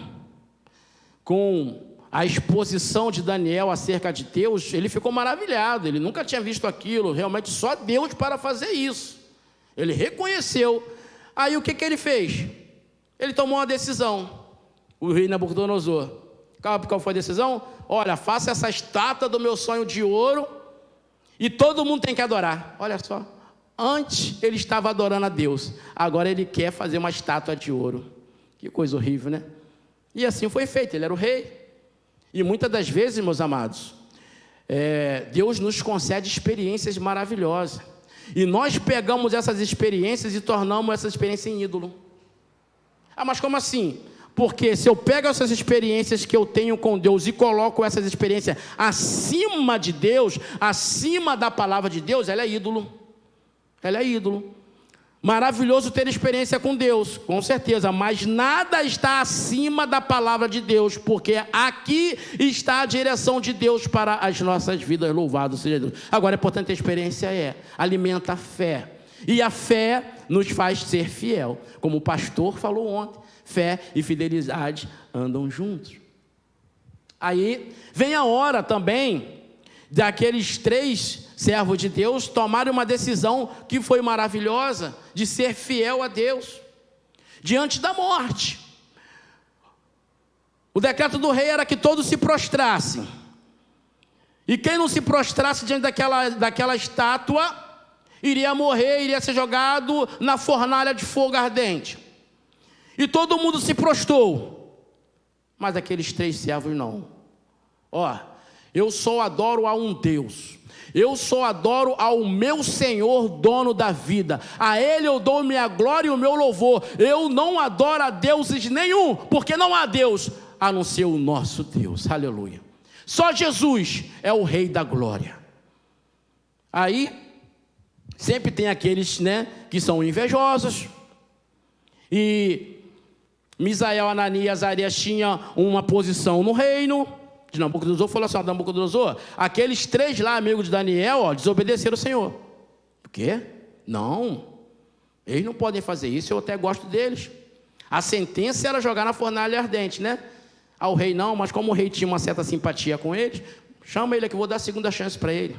com a exposição de Daniel acerca de Deus, ele ficou maravilhado, ele nunca tinha visto aquilo, realmente só Deus para fazer isso. Ele reconheceu. Aí o que ele fez? Ele tomou uma decisão, o rei Nabucodonosor. Qual foi a decisão? Olha, faça essa estátua do meu sonho de ouro e todo mundo tem que adorar. Olha só, antes ele estava adorando a Deus, agora ele quer fazer uma estátua de ouro. Que coisa horrível, né? E assim foi feito, ele era o rei. E muitas das vezes, meus amados, Deus nos concede experiências maravilhosas, e nós pegamos essas experiências e tornamos essa experiência em ídolo. Ah, mas como assim? Porque se eu pego essas experiências que eu tenho com Deus e coloco essas experiências acima de Deus, acima da palavra de Deus, ela é ídolo. Maravilhoso ter experiência com Deus, com certeza, mas nada está acima da palavra de Deus, porque aqui está a direção de Deus para as nossas vidas. Louvado seja Deus. Agora é importante ter experiência, alimenta a fé. E a fé nos faz ser fiel. Como o pastor falou ontem, fé e fidelidade andam juntos. Aí vem a hora também daqueles 3 servos de Deus tomarem uma decisão que foi maravilhosa, de ser fiel a Deus diante da morte. O decreto do rei era que todos se prostrassem, e quem não se prostrasse diante daquela estátua iria morrer, iria ser jogado na fornalha de fogo ardente. E todo mundo se prostrou, mas aqueles 3 servos não. Eu só adoro a um Deus, eu só adoro ao meu Senhor, dono da vida, a Ele eu dou minha glória e o meu louvor. Eu não adoro a deuses nenhum, porque não há Deus a não ser o nosso Deus, aleluia. Só Jesus é o Rei da glória. Aí sempre tem aqueles, que são invejosos. E Misael, Ananias e Azarias tinham uma posição no reino de Nabucodonosor. Falou assim: Nabucodonosor, aqueles 3 lá, amigos de Daniel, desobedeceram o Senhor. Quê? Não, eles não podem fazer isso, eu até gosto deles. A sentença era jogar na fornalha ardente, né? Ao rei não, mas como o rei tinha uma certa simpatia com eles, chama ele aqui, eu vou dar a segunda chance para ele.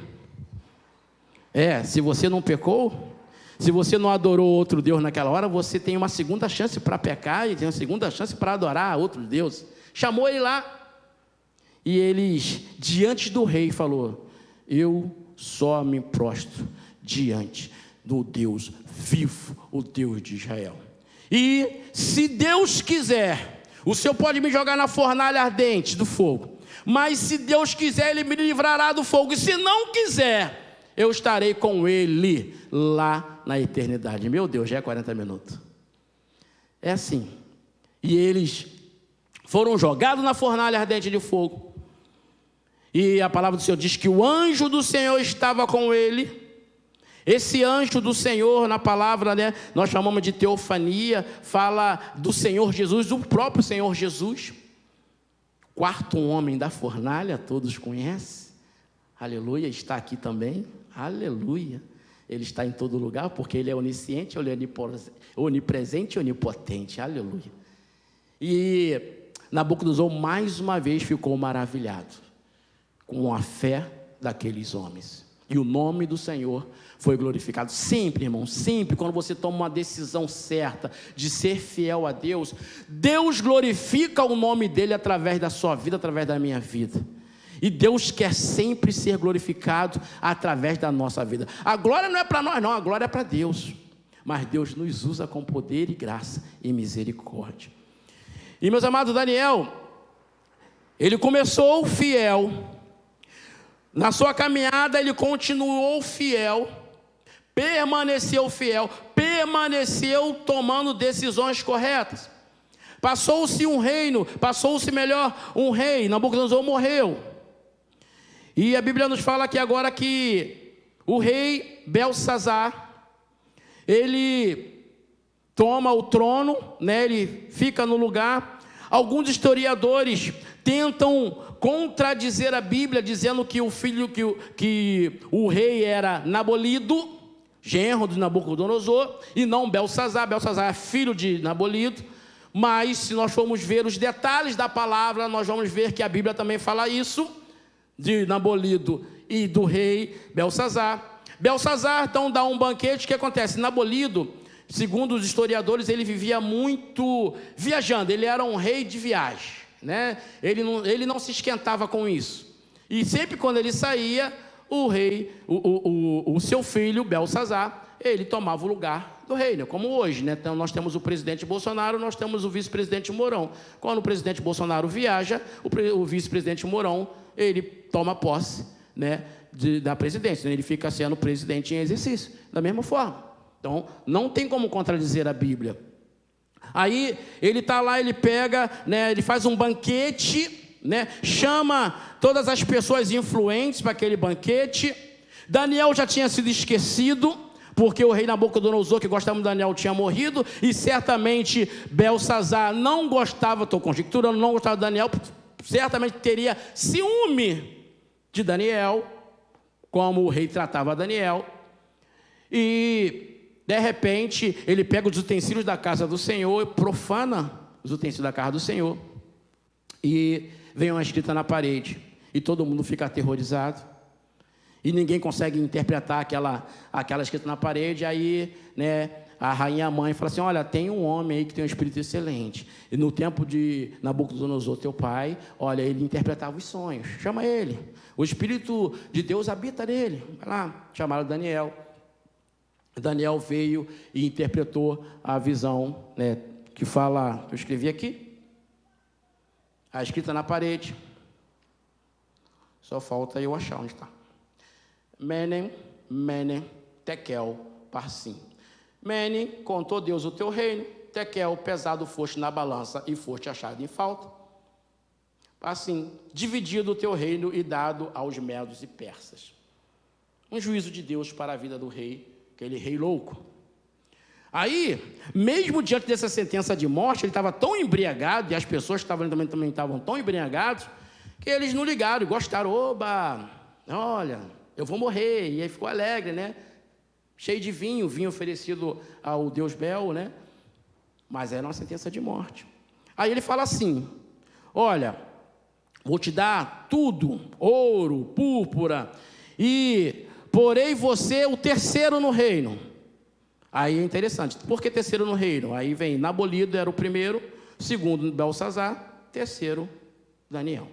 Se você não pecou, se você não adorou outro Deus naquela hora, você tem uma segunda chance para pecar e tem uma segunda chance para adorar outro Deus. Chamou ele lá, e eles, diante do rei, falou: eu só me prostro diante do Deus vivo, o Deus de Israel. E se Deus quiser, o Senhor pode me jogar na fornalha ardente do fogo, mas se Deus quiser, Ele me livrará do fogo, e se não quiser, eu estarei com Ele lá na eternidade. Meu Deus, já é 40 minutos. É assim. E eles foram jogados na fornalha ardente de fogo, e a palavra do Senhor diz que o anjo do Senhor estava com ele. Esse anjo do Senhor, na palavra, né, nós chamamos de teofania, fala do Senhor Jesus, do próprio Senhor Jesus. Quarto homem da fornalha, todos conhecem. Aleluia, está aqui também. Aleluia. Ele está em todo lugar, porque Ele é onisciente, Ele é onipresente e onipotente. Aleluia. E Nabucodonosor mais uma vez ficou maravilhado com a fé daqueles homens. E o nome do Senhor foi glorificado. Sempre, irmão, sempre, quando você toma uma decisão certa de ser fiel a Deus, Deus glorifica o nome dEle através da sua vida, através da minha vida. E Deus quer sempre ser glorificado através da nossa vida. A glória não é para nós, não, a glória é para Deus. Mas Deus nos usa com poder e graça e misericórdia. E, meus amados, Daniel, ele começou fiel. Na sua caminhada ele continuou fiel, permaneceu fiel, permaneceu tomando decisões corretas. Passou-se um reino, um rei, Nabucodonosor morreu. E a Bíblia nos fala aqui agora que o rei Belsazar, ele toma o trono, né, ele fica no lugar. Alguns historiadores tentam contradizer a Bíblia, dizendo que que o rei era Nabolido, genro de Nabucodonosor, e não Belsazar. Belsazar é filho de Nabolido. Mas se nós formos ver os detalhes da palavra, nós vamos ver que a Bíblia também fala isso, de Nabolido e do rei Belsazar. Belsazar então dá um banquete. O que acontece? Nabolido, segundo os historiadores, ele vivia muito viajando, ele era um rei de viagem, né? Ele não se esquentava com isso. E sempre quando ele saía, o rei, o seu filho Belsazar, ele tomava o lugar do reino, como hoje, né? Então nós temos o presidente Bolsonaro, nós temos o vice-presidente Mourão. Quando o presidente Bolsonaro viaja, o vice-presidente Mourão, ele toma posse, né, da presidência, ele fica sendo presidente em exercício, da mesma forma. Então não tem como contradizer a Bíblia. Aí ele está lá, ele pega, né, ele faz um banquete, né, chama todas as pessoas influentes para aquele banquete. Daniel já tinha sido esquecido, porque o rei Nabucodonosor, que gostava de Daniel, tinha morrido, e certamente Belsazar não gostava, estou conjecturando, não gostava de Daniel, certamente teria ciúme de Daniel, como o rei tratava Daniel. E de repente ele pega os utensílios da casa do Senhor e profana os utensílios da casa do Senhor, e vem uma escrita na parede, e todo mundo fica aterrorizado, e ninguém consegue interpretar aquela escrita na parede. Aí, né, a rainha mãe fala assim: olha, tem um homem aí que tem um espírito excelente, e no tempo de Nabucodonosor, teu pai, olha, ele interpretava os sonhos, chama ele, o Espírito de Deus habita nele. Vai lá, chamaram Daniel. Daniel veio e interpretou a visão, né, que fala, eu escrevi aqui, a escrita na parede, só falta eu achar onde está. Menem, Tekel, Parsim. Menem, contou Deus o teu reino. Tekel, pesado foste na balança e foste achado em falta. Parsim, dividido o teu reino e dado aos medos e persas. Um juízo de Deus para a vida do rei, aquele rei louco. Aí, mesmo diante dessa sentença de morte, ele estava tão embriagado, e as pessoas que estavam também estavam tão embriagados, que eles não ligaram, gostaram. Oba, olha, eu vou morrer. E aí ficou alegre, né? cheio de vinho oferecido ao deus Bel, né? Mas era uma sentença de morte. Aí ele fala assim: olha, vou te dar tudo, ouro, púrpura, e porei você o terceiro no reino. Aí é interessante, por que terceiro no reino? Aí vem Nabolido, era o primeiro, segundo Belsazar, terceiro Daniel.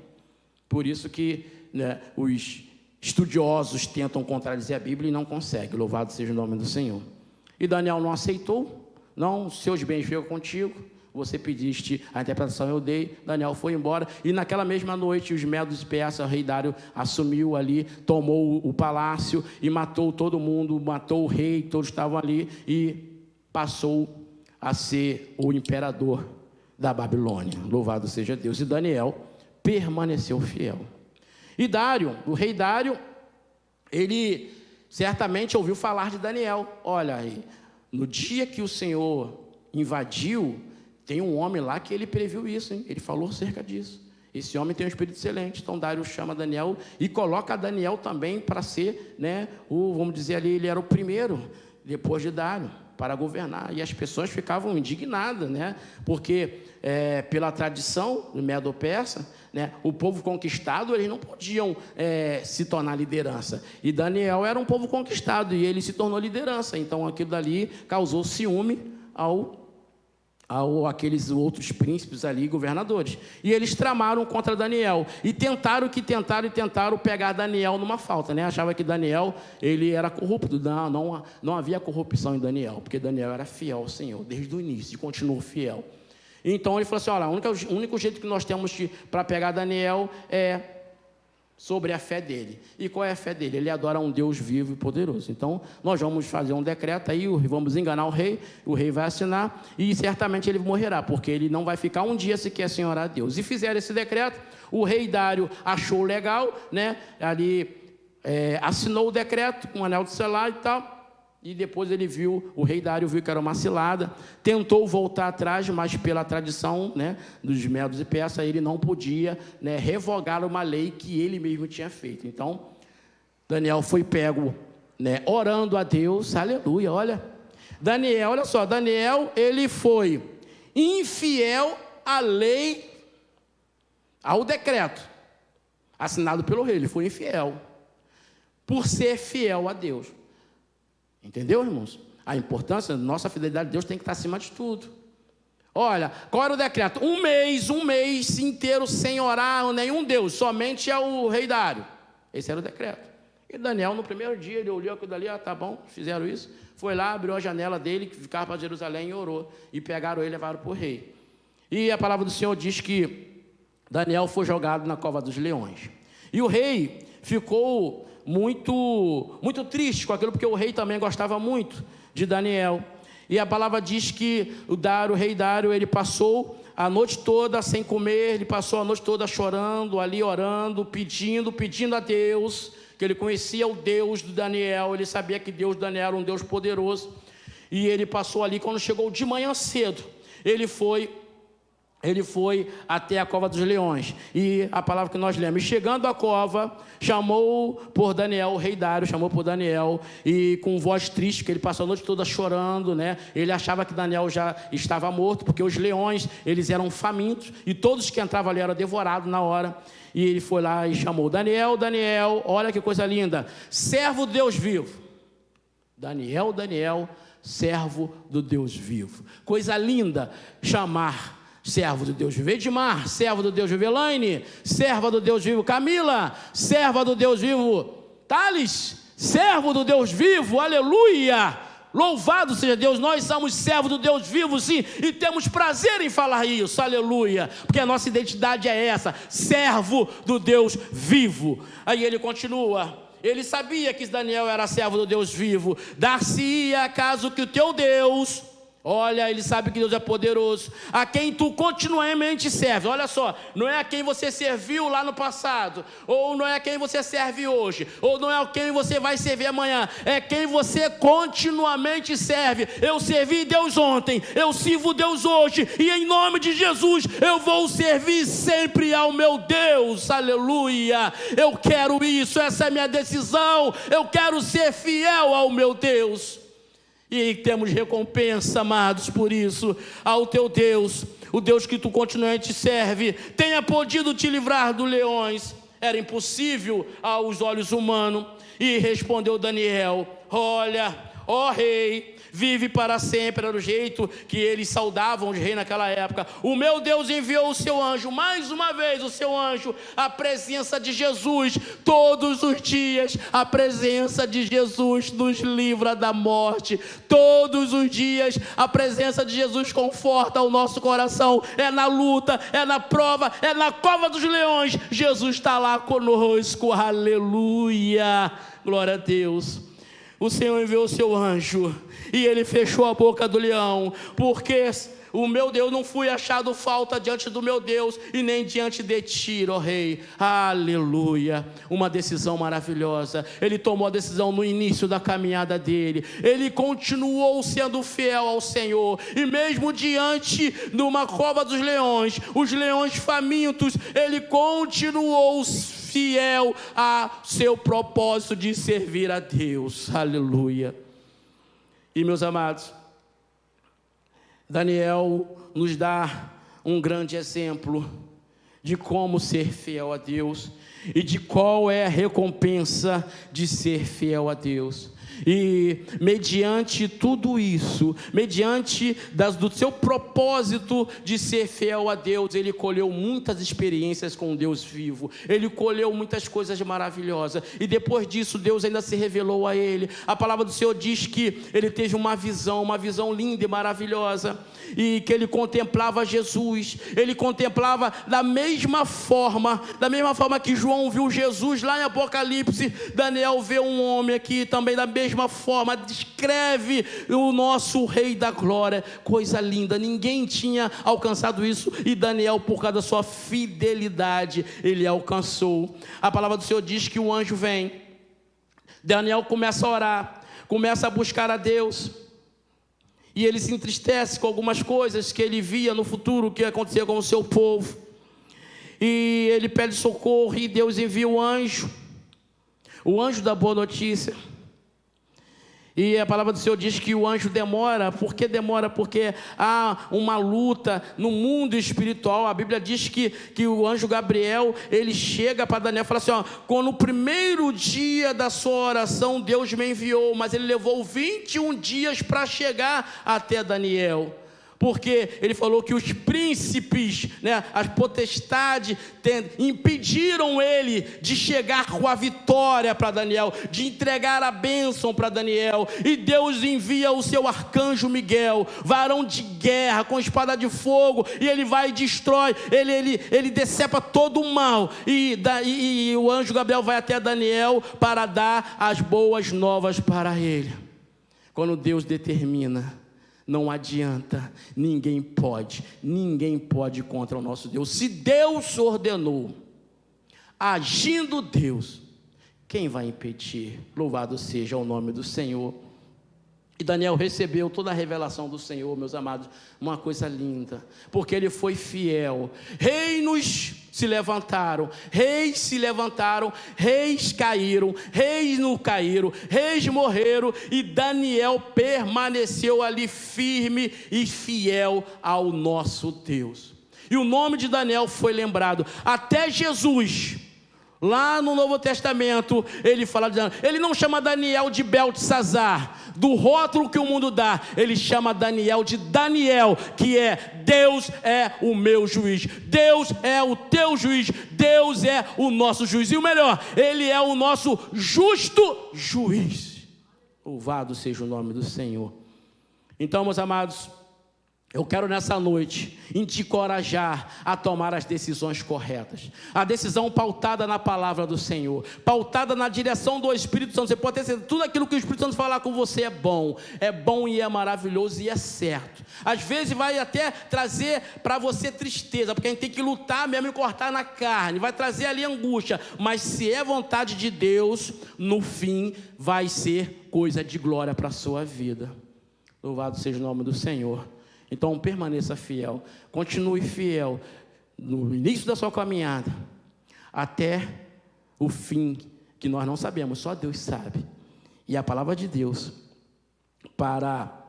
Por isso que, né, os estudiosos tentam contradizer a Bíblia e não conseguem. Louvado seja o nome do Senhor. E Daniel não aceitou. Não, seus bens ficam contigo. Você pediste, a interpretação eu dei. Daniel foi embora. E naquela mesma noite, os medos e persas, o rei Dário assumiu ali, tomou o palácio e matou todo mundo, matou o rei, todos estavam ali, e passou a ser o imperador da Babilônia. Louvado seja Deus. E Daniel permaneceu fiel. E Dário, o rei Dário, ele certamente ouviu falar de Daniel. Olha aí, no dia que o Senhor invadiu, tem um homem lá que ele previu isso, hein? Ele falou acerca disso. Esse homem tem um espírito excelente. Então Dário chama Daniel e coloca Daniel também para ser, né, vamos dizer ali, ele era o primeiro, depois de Dário, para governar. E as pessoas ficavam indignadas, né? Porque pela tradição do Medo-Persa, né, o povo conquistado, eles não podiam se tornar liderança. E Daniel era um povo conquistado e ele se tornou liderança. Então aquilo dali causou ciúme aqueles outros príncipes ali, governadores. E eles tramaram contra Daniel. E tentaram pegar Daniel numa falta, né? Achava que Daniel, ele era corrupto. Não havia corrupção em Daniel, porque Daniel era fiel ao Senhor, desde o início, e continuou fiel. Então ele falou assim: olha, o único jeito que nós temos para pegar Daniel é sobre a fé dele. E qual é a fé dele? Ele adora um Deus vivo e poderoso. Então nós vamos fazer um decreto aí, vamos enganar o rei vai assinar, e certamente ele morrerá, porque ele não vai ficar um dia sequer sem orar a Deus. E fizeram esse decreto, o rei Dário achou legal, né? Ali assinou o decreto com um anel de selar e tal. E depois o rei Dário viu que era uma cilada, tentou voltar atrás, mas pela tradição, né, dos medos e persas, ele não podia, né, revogar uma lei que ele mesmo tinha feito. Então, Daniel foi pego, né, orando a Deus, aleluia, olha. Daniel, olha só, Daniel, ele foi infiel à lei, ao decreto, assinado pelo rei, ele foi infiel, por ser fiel a Deus. Entendeu, irmãos? A importância da nossa fidelidade a Deus tem que estar acima de tudo. Olha, qual era o decreto? Um mês inteiro sem orar a nenhum Deus, somente ao rei Dário. Esse era o decreto. E Daniel, no primeiro dia, ele olhou aquilo dali, tá bom, fizeram isso. Foi lá, abriu a janela dele, que ficava para Jerusalém, e orou. E pegaram ele e levaram para o rei. E a palavra do Senhor diz que Daniel foi jogado na cova dos leões. E o rei ficou muito triste com aquilo, porque o rei também gostava muito de Daniel. E a palavra diz que o rei Dário, ele passou a noite toda sem comer, ele passou a noite toda chorando, ali orando, pedindo a Deus, que ele conhecia o Deus de Daniel, ele sabia que Deus de Daniel era um Deus poderoso. E ele passou ali, quando chegou de manhã cedo, ele foi até a cova dos leões. E a palavra que nós lemos: chegando à cova, chamou por Daniel, o rei Dário chamou por Daniel, e com voz triste, que ele passou a noite toda chorando, né? Ele achava que Daniel já estava morto, porque os leões, eles eram famintos, e todos que entravam ali eram devorados na hora. E ele foi lá e chamou: Daniel, olha que coisa linda, servo do Deus vivo. Daniel, servo do Deus vivo. Coisa linda chamar servo do Deus vivo. Edmar, servo do Deus vivo. Elaine, serva do Deus vivo. Camila, serva do Deus vivo. Thales, servo do Deus vivo. Aleluia! Louvado seja Deus. Nós somos servos do Deus vivo, sim, e temos prazer em falar isso. Aleluia! Porque a nossa identidade é essa: servo do Deus vivo. Aí ele continua. Ele sabia que Daniel era servo do Deus vivo. Dar-se-ia acaso que o teu Deus, Olha, ele sabe que Deus é poderoso, a quem tu continuamente serves. Olha só, não é a quem você serviu lá no passado, ou não é a quem você serve hoje, ou não é a quem você vai servir amanhã, é quem você continuamente serve. Eu servi Deus ontem, eu sirvo Deus hoje, e em nome de Jesus eu vou servir sempre ao meu Deus. Aleluia, eu quero isso, essa é a minha decisão, eu quero ser fiel ao meu Deus. E temos recompensa, amados, por isso. Ao teu Deus, o Deus que tu continuamente serve, tenha podido te livrar dos leões. Era impossível aos olhos humanos. E respondeu Daniel: olha, ó rei, vive para sempre. Era o jeito que eles saudavam os reis naquela época. O meu Deus enviou o seu anjo, mais uma vez o seu anjo, a presença de Jesus, todos os dias. A presença de Jesus nos livra da morte, todos os dias. A presença de Jesus conforta o nosso coração, é na luta, é na prova, é na cova dos leões, Jesus está lá conosco. Aleluia, glória a Deus. O Senhor enviou o seu anjo e ele fechou a boca do leão, porque o meu Deus, não fui achado falta diante do meu Deus e nem diante de ti, ó rei. Aleluia, uma decisão maravilhosa. Ele tomou a decisão no início da caminhada dele, ele continuou sendo fiel ao Senhor, e mesmo diante de uma cova dos leões, os leões famintos, ele continuou fiel a seu propósito de servir a Deus. Aleluia. E meus amados, Daniel nos dá um grande exemplo de como ser fiel a Deus e de qual é a recompensa de ser fiel a Deus. E mediante tudo isso, mediante do seu propósito de ser fiel a Deus, ele colheu muitas experiências com Deus vivo, ele colheu muitas coisas maravilhosas, e depois disso Deus ainda se revelou a ele. A palavra do Senhor diz que ele teve uma visão linda e maravilhosa, e que ele contemplava Jesus. Ele contemplava da mesma forma que João viu Jesus lá em Apocalipse. Daniel vê um homem aqui também da mesma forma, descreve o nosso Rei da Glória. Coisa linda, ninguém tinha alcançado isso, e Daniel, por causa da sua fidelidade, ele alcançou. A palavra do Senhor diz que o anjo vem, Daniel começa a orar, começa a buscar a Deus, e ele se entristece com algumas coisas que ele via no futuro que ia acontecer com o seu povo, e ele pede socorro, e Deus envia o anjo da boa notícia. E a palavra do Senhor diz que o anjo demora. Por que demora? Porque há uma luta no mundo espiritual. A Bíblia diz que o anjo Gabriel, ele chega para Daniel e fala assim, quando no primeiro dia da sua oração Deus me enviou, mas ele levou 21 dias para chegar até Daniel. Porque ele falou que os príncipes, as potestades, impediram ele de chegar com a vitória para Daniel, de entregar a bênção para Daniel. E Deus envia o seu arcanjo Miguel, varão de guerra, com espada de fogo, e ele vai e destrói, ele decepa todo o mal. E o anjo Gabriel vai até Daniel para dar as boas novas para ele. Quando Deus determina, não adianta, ninguém pode contra o nosso Deus. Se Deus ordenou, agindo Deus, quem vai impedir? Louvado seja o nome do Senhor. E Daniel recebeu toda a revelação do Senhor, meus amados, uma coisa linda, porque ele foi fiel. Reinos se levantaram, reis caíram, reis não caíram, reis morreram, e Daniel permaneceu ali firme e fiel ao nosso Deus. E o nome de Daniel foi lembrado até Jesus. Lá no Novo Testamento, ele não chama Daniel de Beltesazar, do rótulo que o mundo dá, ele chama Daniel de Daniel, que é Deus é o meu juiz, Deus é o teu juiz, Deus é o nosso juiz, e o melhor, ele é o nosso justo juiz. Louvado seja o nome do Senhor. Então, meus amados, Eu quero nessa noite te encorajar a tomar as decisões corretas. A decisão pautada na palavra do Senhor, pautada na direção do Espírito Santo. Você pode ter certeza, tudo aquilo que o Espírito Santo falar com você é bom e é maravilhoso e é certo. Às vezes vai até trazer para você tristeza, porque a gente tem que lutar mesmo e cortar na carne, vai trazer ali angústia, mas se é vontade de Deus, no fim vai ser coisa de glória para a sua vida. Louvado seja o nome do Senhor. Então permaneça fiel, continue fiel no início da sua caminhada, até o fim, que nós não sabemos, só Deus sabe. E a palavra de Deus para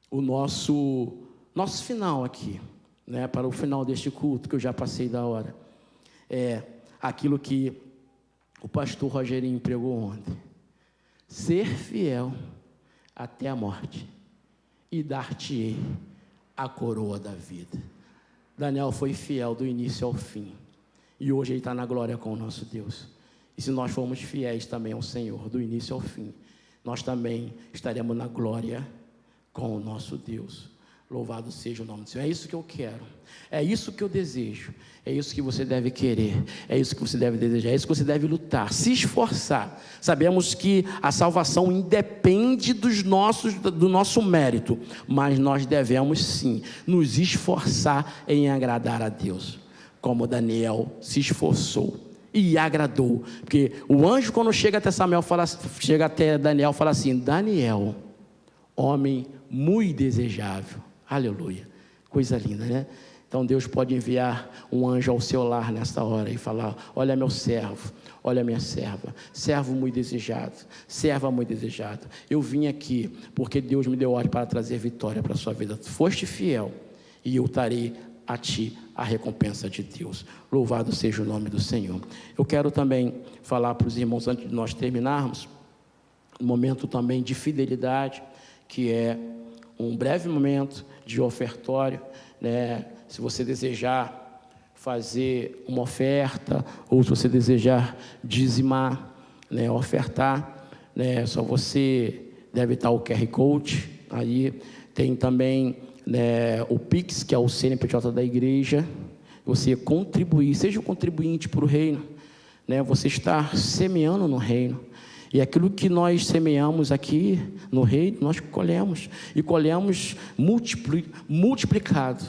o nosso final aqui, né, para o final deste culto, que eu já passei da hora, é aquilo que o pastor Rogerinho pregou ontem: ser fiel até a morte, e dar-te-ei a coroa da vida. Daniel foi fiel do início ao fim, e hoje ele está na glória com o nosso Deus. E se nós formos fiéis também ao Senhor, do início ao fim, nós também estaremos na glória com o nosso Deus. Louvado seja o nome do Senhor. É isso que eu quero, é isso que eu desejo, é isso que você deve querer, é isso que você deve desejar, é isso que você deve lutar, se esforçar. Sabemos que a salvação independe do nosso mérito, mas nós devemos sim nos esforçar em agradar a Deus, como Daniel se esforçou e agradou. Porque o anjo, quando chega até Daniel, fala assim: Daniel, homem muito desejável. Aleluia, coisa linda, né? Então Deus pode enviar um anjo ao seu lar nesta hora e falar: olha meu servo, olha minha serva, servo muito desejado, serva muito desejada. Eu vim aqui porque Deus me deu ordem para trazer vitória para a sua vida. Foste fiel e eu darei a ti a recompensa de Deus. Louvado seja o nome do Senhor. Eu quero também falar para os irmãos, antes de nós terminarmos, um momento também de fidelidade, que é um breve momento de ofertório, né? Se você desejar fazer uma oferta, ou se você desejar dizimar, né, ofertar, né, só você deve estar o QR Code aí. Tem também, né, o Pix, que é o CNPJ da igreja. Você contribuir, seja um contribuinte para o reino, né? Você está semeando no reino. E aquilo que nós semeamos aqui no reino, nós colhemos. E colhemos multiplicado.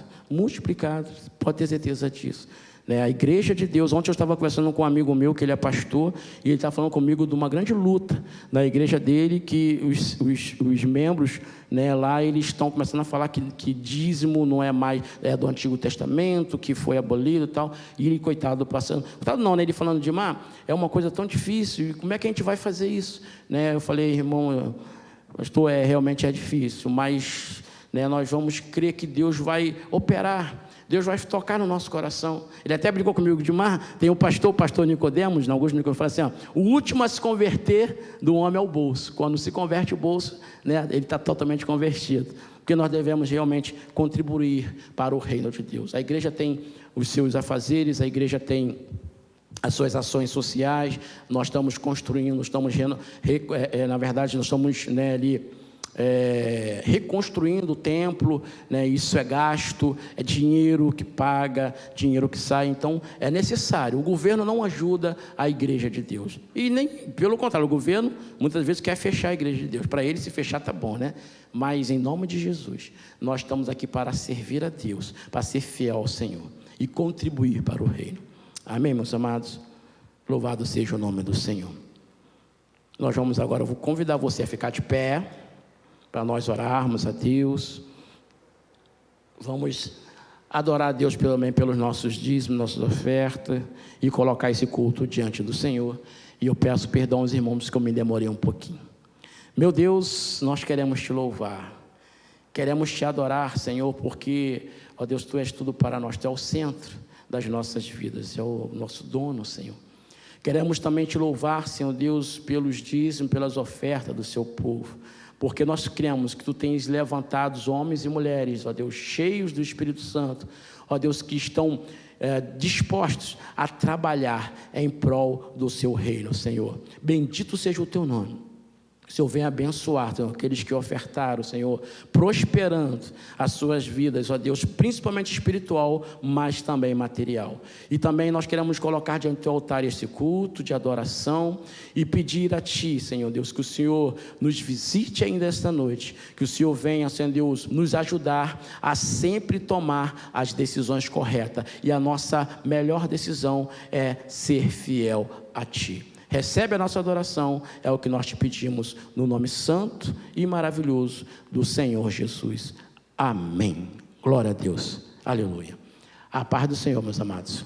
Pode ter certeza disso. A igreja de Deus, ontem eu estava conversando com um amigo meu, que ele é pastor, e ele está falando comigo de uma grande luta na igreja dele, que os membros, né, lá, eles estão começando a falar que dízimo não é mais do Antigo Testamento, que foi abolido e tal, e ele, coitado, passando, coitado não, né, ele falando de é uma coisa tão difícil, e como é que a gente vai fazer isso? Né, eu falei: irmão, pastor, realmente é difícil, mas, né, nós vamos crer que Deus vai operar, Deus vai tocar no nosso coração. Ele até brincou comigo de tem o pastor Nicodemos, Augusto Nicodemos, fala assim: o último a se converter do homem é o bolso. Quando se converte o bolso, né, ele está totalmente convertido. Porque nós devemos realmente contribuir para o reino de Deus. A igreja tem os seus afazeres, a igreja tem as suas ações sociais. Nós estamos construindo, na verdade, nós estamos, né, ali reconstruindo o templo, né? Isso é gasto, é dinheiro que paga, dinheiro que sai. Então é necessário. O governo não ajuda a igreja de Deus, e nem pelo contrário, o governo muitas vezes quer fechar a igreja de Deus. Para ele, se fechar tá bom, né? Mas em nome de Jesus, nós estamos aqui para servir a Deus, para ser fiel ao Senhor e contribuir para o reino. Amém, meus amados? Louvado seja o nome do Senhor. Nós vamos agora, eu vou convidar você a ficar de pé para nós orarmos a Deus. Vamos adorar a Deus pelos nossos dízimos, nossas ofertas, e colocar esse culto diante do Senhor. E eu peço perdão aos irmãos que eu me demorei um pouquinho. Meu Deus, nós queremos te louvar, queremos te adorar, Senhor, porque, ó Deus, tu és tudo para nós, tu é o centro das nossas vidas, é o nosso dono, Senhor. Queremos também te louvar, Senhor Deus, pelos dízimos, pelas ofertas do seu povo, porque nós cremos que tu tens levantado homens e mulheres, ó Deus, cheios do Espírito Santo, ó Deus, que estão dispostos a trabalhar em prol do seu reino, Senhor. Bendito seja o teu nome. O Senhor venha abençoar, Senhor, aqueles que ofertaram, Senhor, prosperando as suas vidas, ó Deus, principalmente espiritual, mas também material. E também nós queremos colocar diante do teu altar esse culto de adoração e pedir a Ti, Senhor Deus, que o Senhor nos visite ainda esta noite, que o Senhor venha, Senhor Deus, nos ajudar a sempre tomar as decisões corretas. E a nossa melhor decisão é ser fiel a Ti. Recebe a nossa adoração, é o que nós te pedimos, no nome santo e maravilhoso do Senhor Jesus. Amém. Glória a Deus. Aleluia. A paz do Senhor, meus amados.